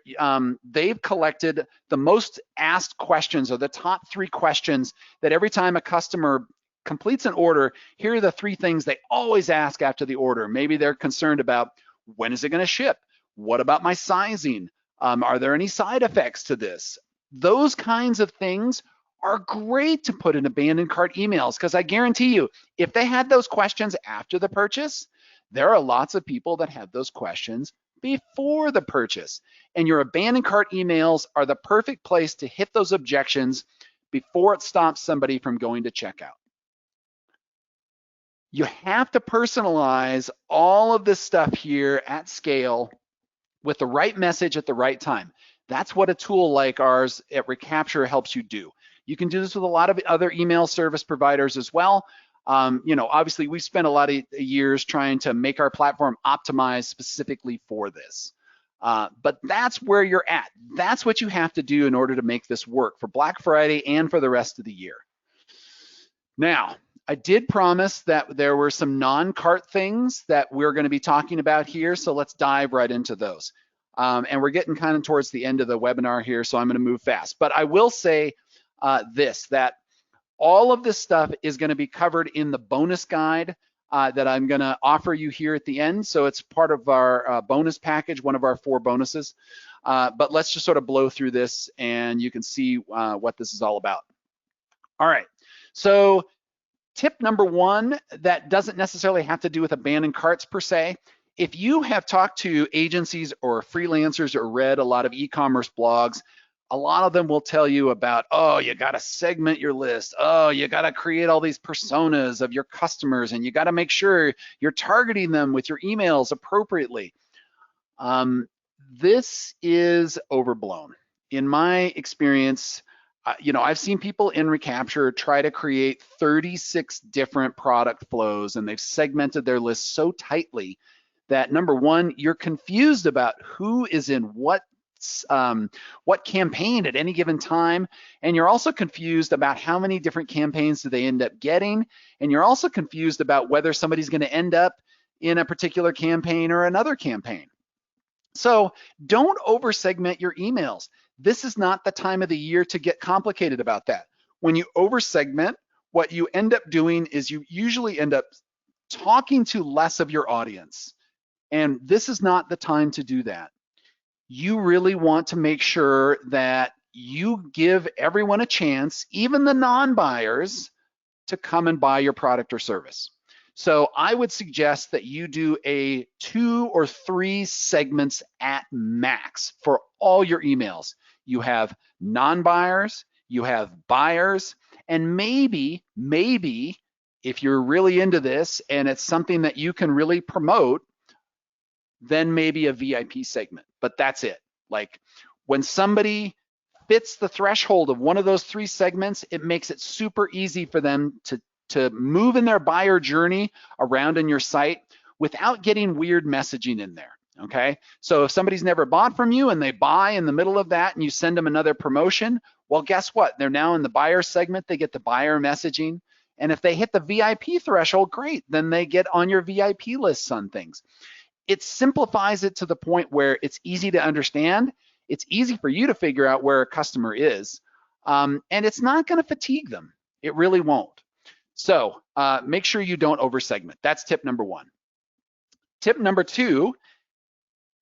they've collected the most asked questions or the top 3 questions that every time a customer completes an order, here are the 3 things they always ask after the order. Maybe they're concerned about when is it going to ship? What about my sizing? Are there any side effects to this? Those kinds of things are great to put in abandoned cart emails, because I guarantee you, if they had those questions after the purchase, there are lots of people that have those questions before the purchase. And your abandoned cart emails are the perfect place to hit those objections before it stops somebody from going to checkout. You have to personalize all of this stuff here at scale with the right message at the right time. That's what a tool like ours at Recapture helps you do. You can do this with a lot of other email service providers as well. Obviously we've spent a lot of years trying to make our platform optimized specifically for this. But that's where you're at. That's what you have to do in order to make this work for Black Friday and for the rest of the year. Now, I did promise that there were some non-cart things that we're going to be talking about here, so let's dive right into those. And we're getting kind of towards the end of the webinar here, so I'm going to move fast. But I will say that all of this stuff is going to be covered in the bonus guide that I'm going to offer you here at the end. So it's part of our bonus package, one of our 4 bonuses. But let's just sort of blow through this and you can see what this is all about. All right, so tip number 1 that doesn't necessarily have to do with abandoned carts per se. If you have talked to agencies or freelancers or read a lot of e-commerce blogs, a lot of them will tell you about, oh, you got to segment your list. Oh, you got to create all these personas of your customers, and you got to make sure you're targeting them with your emails appropriately. This is overblown. In my experience, I've seen people in Recapture try to create 36 different product flows, and they've segmented their list so tightly that, number 1, you're confused about who is in what campaign at any given time, and you're also confused about how many different campaigns do they end up getting, and you're also confused about whether somebody's going to end up in a particular campaign or another campaign. So don't over segment your emails. This is not the time of the year to get complicated about that. When you over segment, what you end up doing is you usually end up talking to less of your audience, and this is not the time to do that. You really want to make sure that you give everyone a chance, even the non-buyers, to come and buy your product or service. So I would suggest that you do a 2 or 3 segments at max for all your emails. You have non-buyers, you have buyers, and maybe if you're really into this and it's something that you can really promote, then maybe a VIP segment, but that's it. Like when somebody fits the threshold of one of those 3 segments, it makes it super easy for them to move in their buyer journey around in your site without getting weird messaging in there, okay? So if somebody's never bought from you and they buy in the middle of that and you send them another promotion, well, guess what? They're now in the buyer segment, they get the buyer messaging. And if they hit the VIP threshold, great, then they get on your VIP lists on things. It simplifies it to the point where it's easy to understand. It's easy for you to figure out where a customer is, and it's not going to fatigue them. It really won't. So make sure you don't over segment. That's tip number 1. Tip number 2,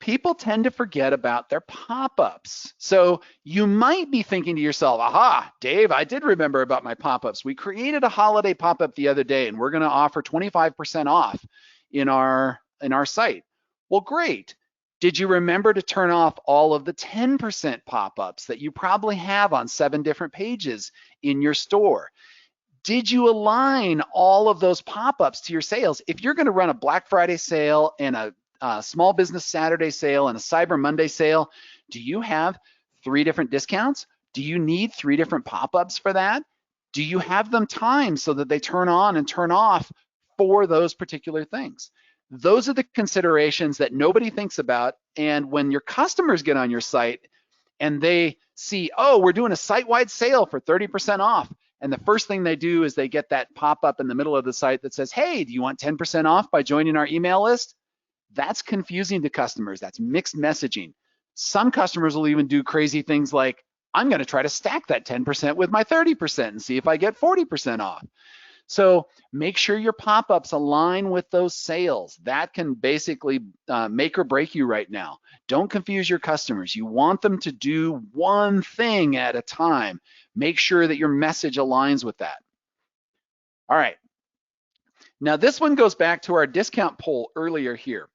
people tend to forget about their pop-ups. So you might be thinking to yourself, aha, Dave, I did remember about my pop-ups. We created a holiday pop-up the other day, and we're going to offer 25% off in our site. Well, great. Did you remember to turn off all of the 10% pop-ups that you probably have on 7 different pages in your store? Did you align all of those pop-ups to your sales? If you're going to run a Black Friday sale and a Small Business Saturday sale and a Cyber Monday sale, do you have 3 different discounts? Do you need 3 different pop-ups for that? Do you have them timed so that they turn on and turn off for those particular things? Those are the considerations that nobody thinks about. And when your customers get on your site and they see, oh, we're doing a site-wide sale for 30% off, and the first thing they do is they get that pop-up in the middle of the site that says, hey, do you want 10% off by joining our email list? That's confusing to customers. That's mixed messaging. Some customers will even do crazy things like, I'm going to try to stack that 10% with my 30% and see if I get 40% off. So make sure your pop-ups align with those sales. That can basically make or break you right now. Don't confuse your customers. You want them to do one thing at a time. Make sure that your message aligns with that. All right. Now this one goes back to our discount poll earlier here.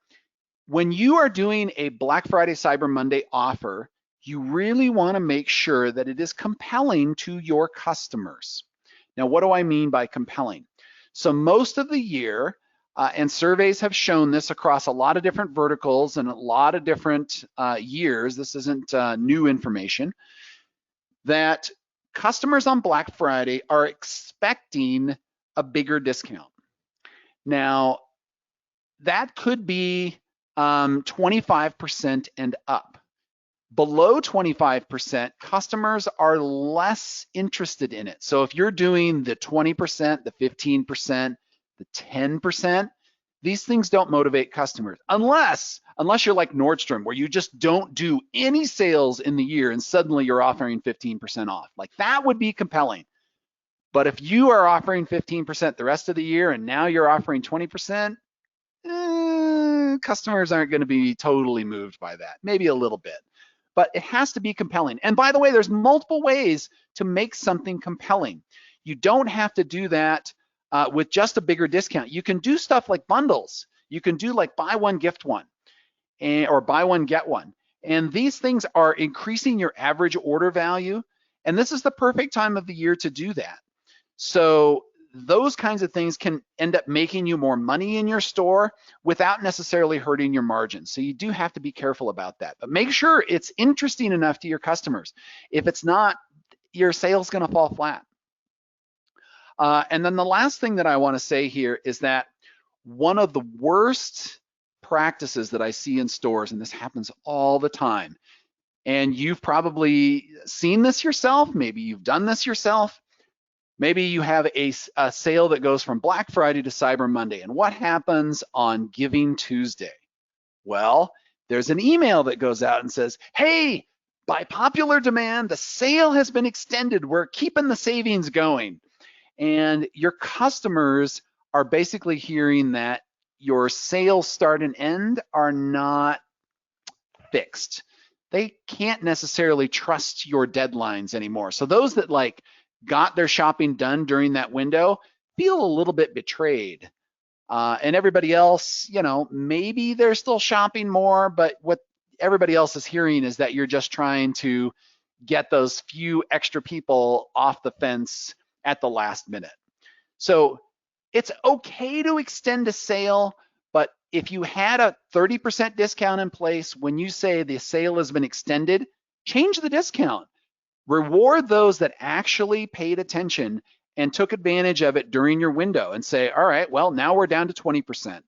When you are doing a Black Friday, Cyber Monday offer, you really want to make sure that it is compelling to your customers. Now, what do I mean by compelling? So most of the year, and surveys have shown this across a lot of different verticals and a lot of different years, this isn't new information, that customers on Black Friday are expecting a bigger discount. Now, that could be 25% and up. Below 25%, customers are less interested in it. So if you're doing the 20%, the 15%, the 10%, these things don't motivate customers unless you're like Nordstrom, where you just don't do any sales in the year and suddenly you're offering 15% off. Like that would be compelling. But if you are offering 15% the rest of the year and now you're offering 20%, customers aren't going to be totally moved by that, maybe a little bit. But it has to be compelling. And by the way, there's multiple ways to make something compelling. You don't have to do that with just a bigger discount. You can do stuff like bundles. You can do like buy one, gift one, or buy one, get one. And these things are increasing your average order value. And this is the perfect time of the year to do that. So those kinds of things can end up making you more money in your store without necessarily hurting your margins. So you do have to be careful about that. But make sure it's interesting enough to your customers. If it's not, your sales going to fall flat. And then the last thing that I want to say here is that one of the worst practices that I see in stores, and this happens all the time, and you've probably seen this yourself, maybe you've done this yourself, maybe you have a sale that goes from Black Friday to Cyber Monday. And what happens on Giving Tuesday? Well, there's an email that goes out and says, hey, by popular demand, the sale has been extended. We're keeping the savings going. And your customers are basically hearing that your sales start and end are not fixed. They can't necessarily trust your deadlines anymore. So those that like got their shopping done during that window feel a little bit betrayed. And everybody else, you know, maybe they're still shopping more, but what everybody else is hearing is that you're just trying to get those few extra people off the fence at the last minute. So it's okay to extend a sale, but if you had a 30% discount in place, when you say the sale has been extended, change the discount. Reward those that actually paid attention and took advantage of it during your window and say, all right, well, now we're down to 20%.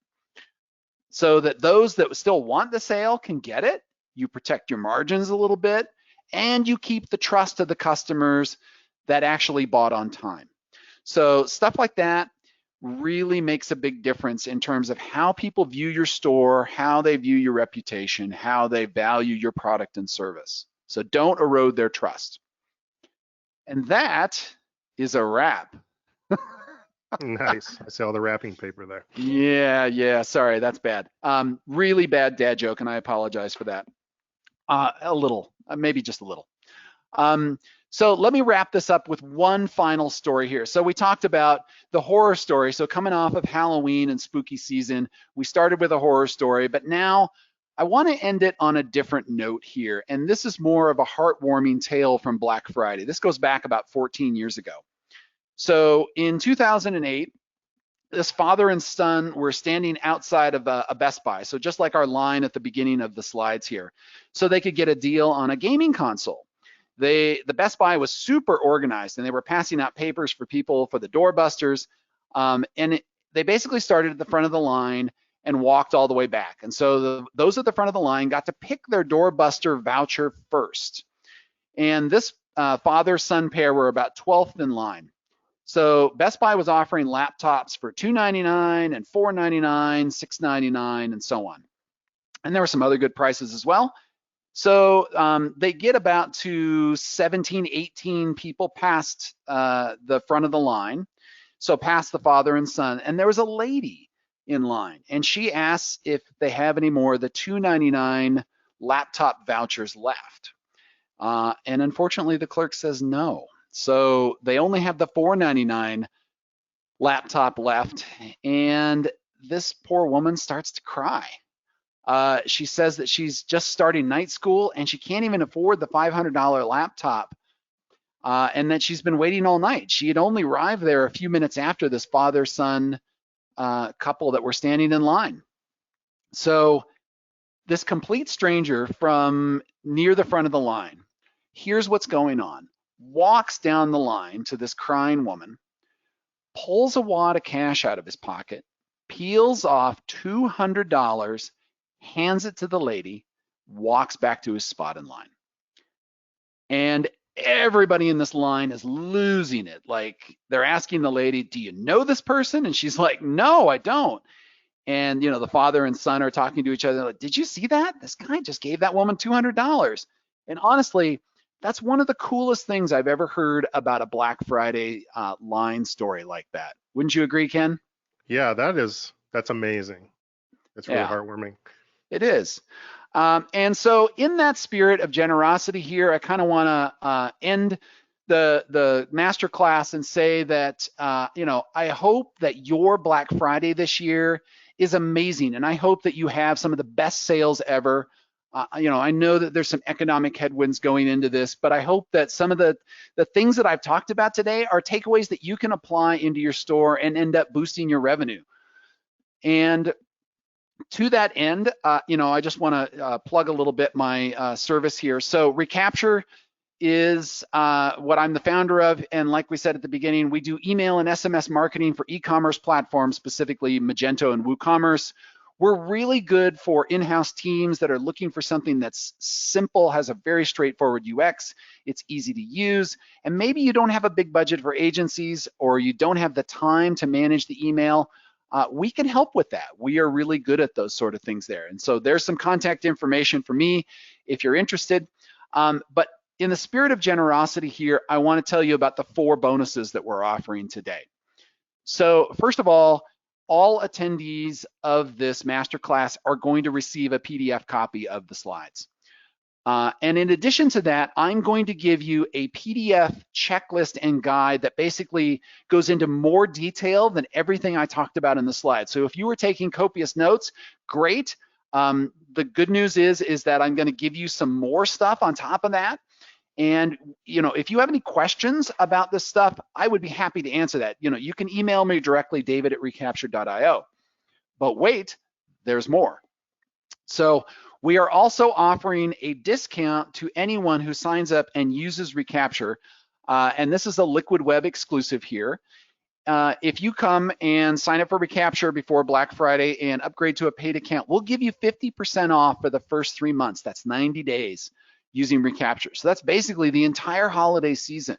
So that those that still want the sale can get it, you protect your margins a little bit, and you keep the trust of the customers that actually bought on time. So stuff like that really makes a big difference in terms of how people view your store, how they view your reputation, how they value your product and service. So don't erode their trust. And that is a wrap. Nice. I see all the wrapping paper there. Yeah. Sorry, that's bad. Really bad dad joke, and I apologize for that. A little, maybe just a little. So let me wrap this up with one final story here. So we talked about the horror story. So coming off of Halloween and spooky season, we started with a horror story, but now I want to end it on a different note here. And this is more of a heartwarming tale from Black Friday. This goes back about 14 years ago. So in 2008, this father and son were standing outside of a Best Buy. So just like our line at the beginning of the slides here, so they could get a deal on a gaming console. The Best Buy was super organized, and they were passing out papers for people for the doorbusters. They basically started at the front of the line and walked all the way back. And so those at the front of the line got to pick their doorbuster voucher first. And this father-son pair were about 12th in line. So Best Buy was offering laptops for $299 and $499, $699, and so on. And there were some other good prices as well. So they get about to 17, 18 people past the front of the line. So past the father and son, and there was a lady in line, and she asks if they have any more of the $2.99 laptop vouchers left. And unfortunately, the clerk says no. So they only have the $4.99 laptop left, and this poor woman starts to cry. She says that she's just starting night school and she can't even afford the $500 laptop, and that she's been waiting all night. She had only arrived there a few minutes after this father-son couple that were standing in line. So this complete stranger from near the front of the line hears what's going on, walks down the line to this crying woman, pulls a wad of cash out of his pocket, peels off $200, hands it to the lady, walks back to his spot in line. And everybody in this line is losing it. Like, they're asking the lady, do you know this person? And she's like, no, I don't. And, you know, the father and son are talking to each other like, did you see that? This guy just gave that woman $200. And honestly, that's one of the coolest things I've ever heard about a Black Friday line story like that. Wouldn't you agree, Ken? Yeah, that's amazing. It's really Yeah, heartwarming. it is. And so in that spirit of generosity here, I kind of want to end the masterclass and say that, you know, I hope that your Black Friday this year is amazing. And I hope that you have some of the best sales ever. You know, I know that there's some economic headwinds going into this, but I hope that some of the things that I've talked about today are takeaways that you can apply into your store and end up boosting your revenue. And to that end, you know, I just want to plug a little bit my service here. So Recapture is what I'm the founder of. And like we said at the beginning, we do email and SMS marketing for e-commerce platforms, specifically Magento and WooCommerce. We're really good for in-house teams that are looking for something that's simple, has a very straightforward UX, it's easy to use, and maybe you don't have a big budget for agencies or you don't have the time to manage the email. We can help with that. We are really good at those sort of things there. And so there's some contact information for me if you're interested. But in the spirit of generosity here, I want to tell you about the 4 bonuses that we're offering today. So first of all attendees of this masterclass are going to receive a PDF copy of the slides. And in addition to that, I'm going to give you a PDF checklist and guide that basically goes into more detail than everything I talked about in the slide. So if you were taking copious notes, great. The good news is that I'm going to give you some more stuff on top of that. And, you know, if you have any questions about this stuff, I would be happy to answer that. You know, you can email me directly, david@recapture.io. But wait, there's more. So we are also offering a discount to anyone who signs up and uses Recapture. And this is a Liquid Web exclusive here. If you come and sign up for Recapture before Black Friday and upgrade to a paid account, we'll give you 50% off for the first 3 months. That's 90 days using Recapture. So that's basically the entire holiday season,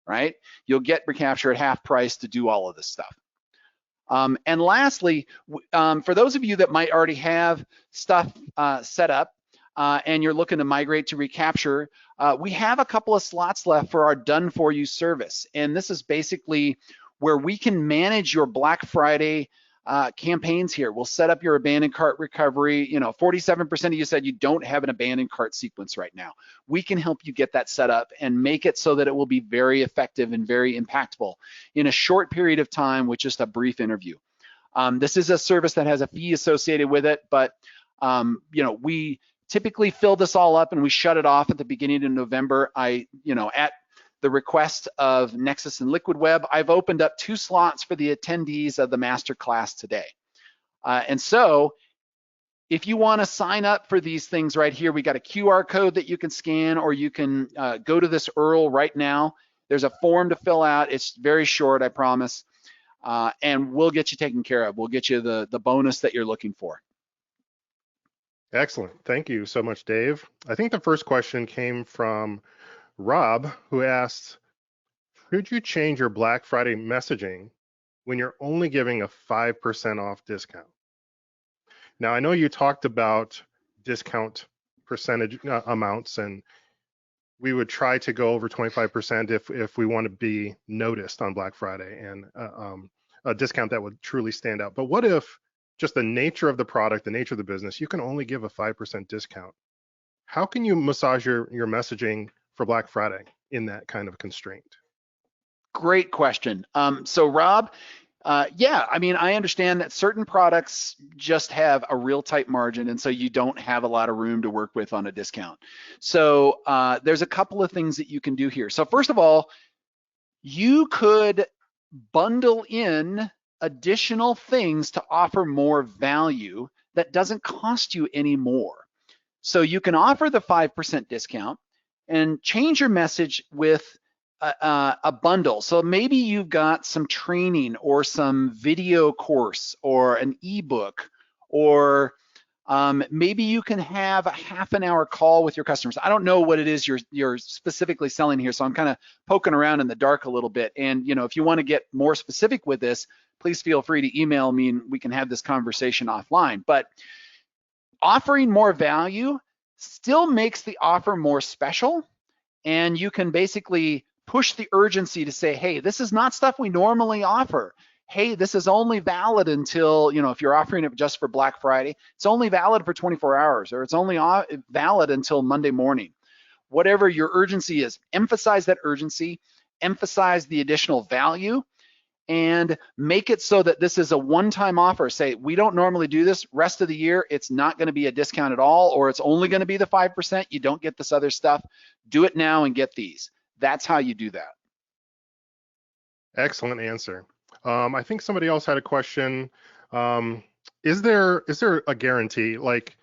right? You'll get Recapture at half price to do all of this stuff. And lastly, for those of you that might already have stuff set up and you're looking to migrate to Recapture, we have a couple of slots left for our Done For You service. And this is basically where we can manage your Black Friday campaigns here. We'll set up your abandoned cart recovery. You know, 47% of you said you don't have an abandoned cart sequence right now. We can help you get that set up and make it so that it will be very effective and very impactful in a short period of time with just a brief interview. This is a service that has a fee associated with it, but you know, we typically fill this all up and we shut it off at the beginning of November. You know, at the request of Nexus and Liquid Web, I've opened up 2 slots for the attendees of the masterclass today. And so if you want to sign up for these things right here, we got a QR code that you can scan, or you can go to this URL right now. There's a form to fill out. It's very short, I promise. And we'll get you taken care of. We'll get you the bonus that you're looking for. Excellent. Thank you so much, Dave. I think the first question came from Rob, who asked, should you change your Black Friday messaging when you're only giving a 5% off discount? Now, I know you talked about discount percentage amounts, and we would try to go over 25% if we want to be noticed on Black Friday and a discount that would truly stand out. But what if just the nature of the product, the nature of the business, you can only give a 5% discount? How can you massage your messaging for Black Friday in that kind of constraint? Great question. So Rob, yeah, I mean, I understand that certain products just have a real tight margin, and so you don't have a lot of room to work with on a discount. So there's a couple of things that you can do here. So first of all, you could bundle in additional things to offer more value that doesn't cost you any more. So you can offer the 5% discount and change your message with a bundle. So maybe you've got some training or some video course or an ebook, or maybe you can have a half an hour call with your customers. I don't know what it is you're specifically selling here, so I'm kind of poking around in the dark a little bit. And if you want to get more specific with this, please feel free to email me and we can have this conversation offline. But offering more value still makes the offer more special, and you can basically push the urgency to say, hey, this is not stuff we normally offer. Hey, this is only valid until, if you're offering it just for Black Friday, it's only valid for 24 hours, or it's only valid until Monday morning. Whatever your urgency is, emphasize that urgency, emphasize the additional value, and make it so that this is a one-time offer. Say, we don't normally do this. Rest of the year, it's not going to be a discount at all, or it's only going to be the 5%. You don't get this other stuff. Do it now and get these. That's how you do that. Excellent answer. I think somebody else had a question. Is there a guarantee? Like,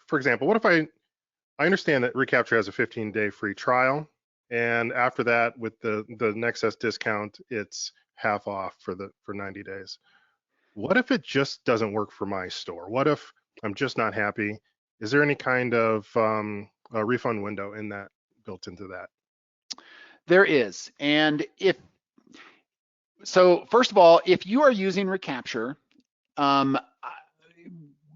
for example, what if I understand that Recapture has a 15-day free trial, and after that, with the Nexus discount, it's half off for 90 days. What if it just doesn't work for my store? What if I'm just not happy? Is there any kind of a refund window in that built into that? There is. And so first of all, if you are using Recapture, the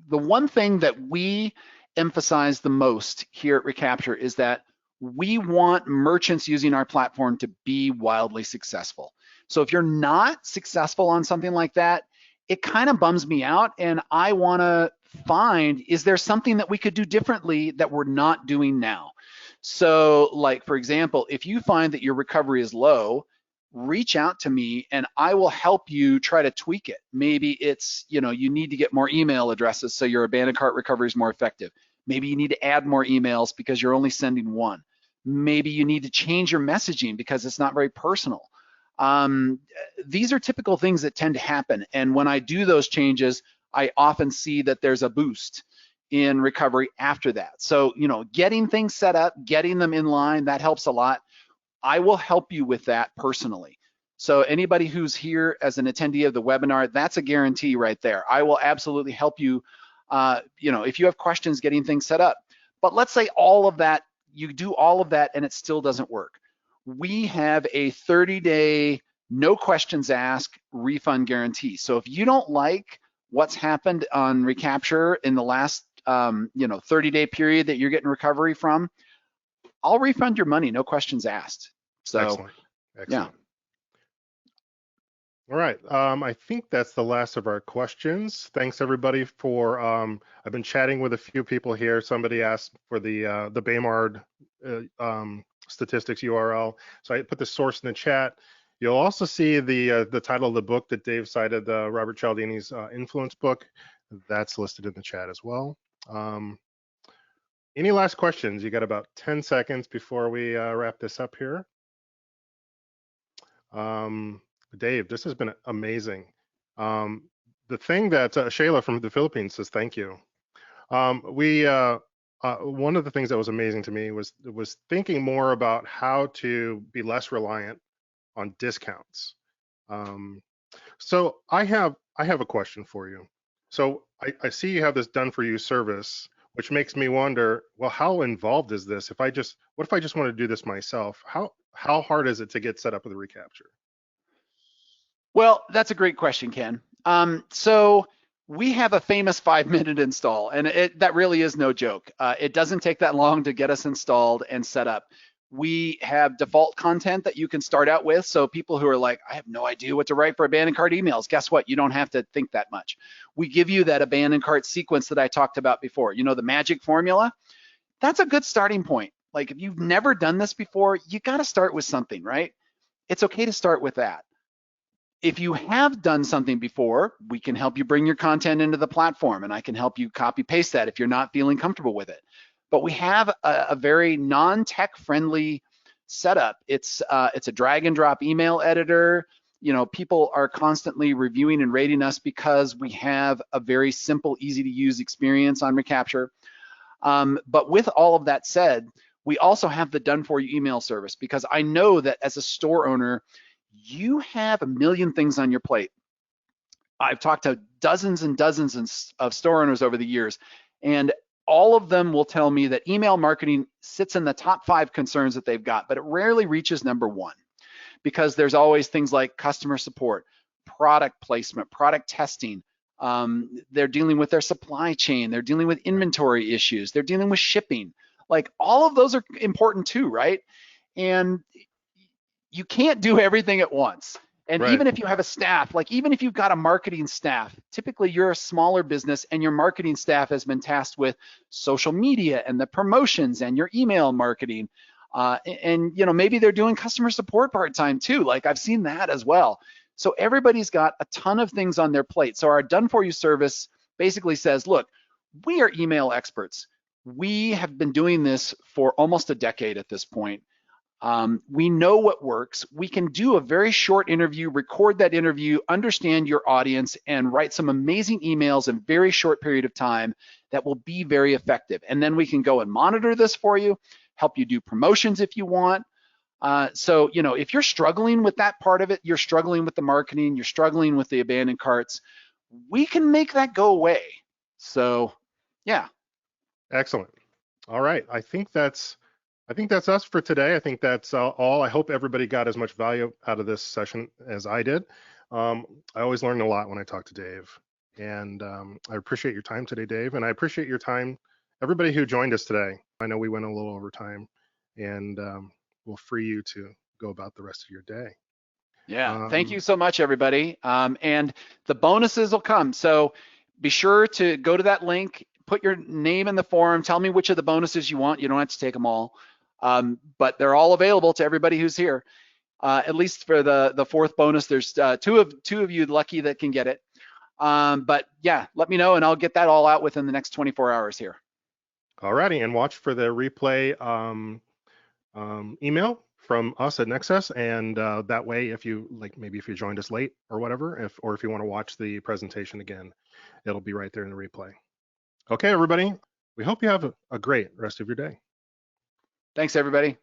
one thing that we emphasize the most here at Recapture is that we want merchants using our platform to be wildly successful. So if you're not successful on something like that, it kind of bums me out, and I want to find, is there something that we could do differently that we're not doing now? So like, for example, if you find that your recovery is low, reach out to me and I will help you try to tweak it. Maybe it's, you need to get more email addresses so your abandoned cart recovery is more effective. Maybe you need to add more emails because you're only sending one. Maybe you need to change your messaging because it's not very personal. These are typical things that tend to happen. And when I do those changes, I often see that there's a boost in recovery after that. So, getting things set up, getting them in line, that helps a lot. I will help you with that personally. So anybody who's here as an attendee of the webinar, that's a guarantee right there. I will absolutely help you, if you have questions getting things set up. But let's say all of that, you do all of that and it still doesn't work. We have a 30-day, no questions asked refund guarantee. So if you don't like what's happened on Recapture in the last 30-day period that you're getting recovery from, I'll refund your money, no questions asked. So, Excellent. Yeah. All right. I think that's the last of our questions. Thanks everybody for. I've been chatting with a few people here. Somebody asked for the Baymard statistics URL, so I put the source in the chat. You'll also see the title of the book that Dave cited, Robert Cialdini's Influence book. That's listed in the chat as well. Any last questions? You got about 10 seconds before we wrap this up here. Dave, this has been amazing. The thing that Shayla from the Philippines says, thank you. One of the things that was amazing to me was thinking more about how to be less reliant on discounts. So I have a question for you. So I see you have this done for you service, which makes me wonder, well, how involved is this? What if I just want to do this myself? How hard is it to get set up with a Recapture? Well, that's a great question, Ken. So we have a famous 5-minute install, and that really is no joke. It doesn't take that long to get us installed and set up. We have default content that you can start out with. So people who are like, I have no idea what to write for abandoned cart emails, guess what? You don't have to think that much. We give you that abandoned cart sequence that I talked about before. You know, the magic formula? That's a good starting point. Like if you've never done this before, you got to start with something, right? It's okay to start with that. If you have done something before, we can help you bring your content into the platform, and I can help you copy paste that if you're not feeling comfortable with it. But we have a very non-tech friendly setup. It's a drag and drop email editor. You know, people are constantly reviewing and rating us because we have a very simple, easy to use experience on Recapture. But with all of that said, we also have the done for you email service, because I know that as a store owner, you have a million things on your plate. I've talked to dozens and dozens of store owners over the years, and all of them will tell me that email marketing sits in the top 5 concerns that they've got, but it rarely reaches number 1, because there's always things like customer support, product placement, product testing. They're dealing with their supply chain. They're dealing with inventory issues. They're dealing with shipping. Like all of those are important too, right? And you can't do everything at once. And Right. even if you have a staff, like even if you've got a marketing staff, typically you're a smaller business and your marketing staff has been tasked with social media and the promotions and your email marketing. And you know, maybe they're doing customer support part-time too. Like I've seen that as well. So everybody's got a ton of things on their plate. So our done for you service basically says, look, we are email experts. We have been doing this for almost a decade at this point. We know what works. We can do a very short interview, record that interview, understand your audience, and write some amazing emails in a very short period of time that will be very effective. And then we can go and monitor this for you, help you do promotions if you want. So, you know, if you're struggling with that part of it, you're struggling with the marketing, you're struggling with the abandoned carts, we can make that go away. So, yeah. Excellent. All right. I think that's us for today. I think that's all. I hope everybody got as much value out of this session as I did. I always learn a lot when I talk to Dave, and I appreciate your time today, Dave, and I appreciate your time, everybody who joined us today. I know we went a little over time, and we'll free you to go about the rest of your day. Yeah, thank you so much, everybody. And the bonuses will come. So be sure to go to that link, put your name in the forum, tell me which of the bonuses you want. You don't have to take them all, but they're all available to everybody who's here. At least for the 4th bonus, there's two of you lucky that can get it. But yeah, let me know and I'll get that all out within the next 24 hours here. All righty, and watch for the replay email from us at Nexus, and that way, if you maybe if you joined us late or whatever, or if you want to watch the presentation again, it'll be right there in the replay. Okay, everybody, we hope you have a great rest of your day. Thanks, everybody.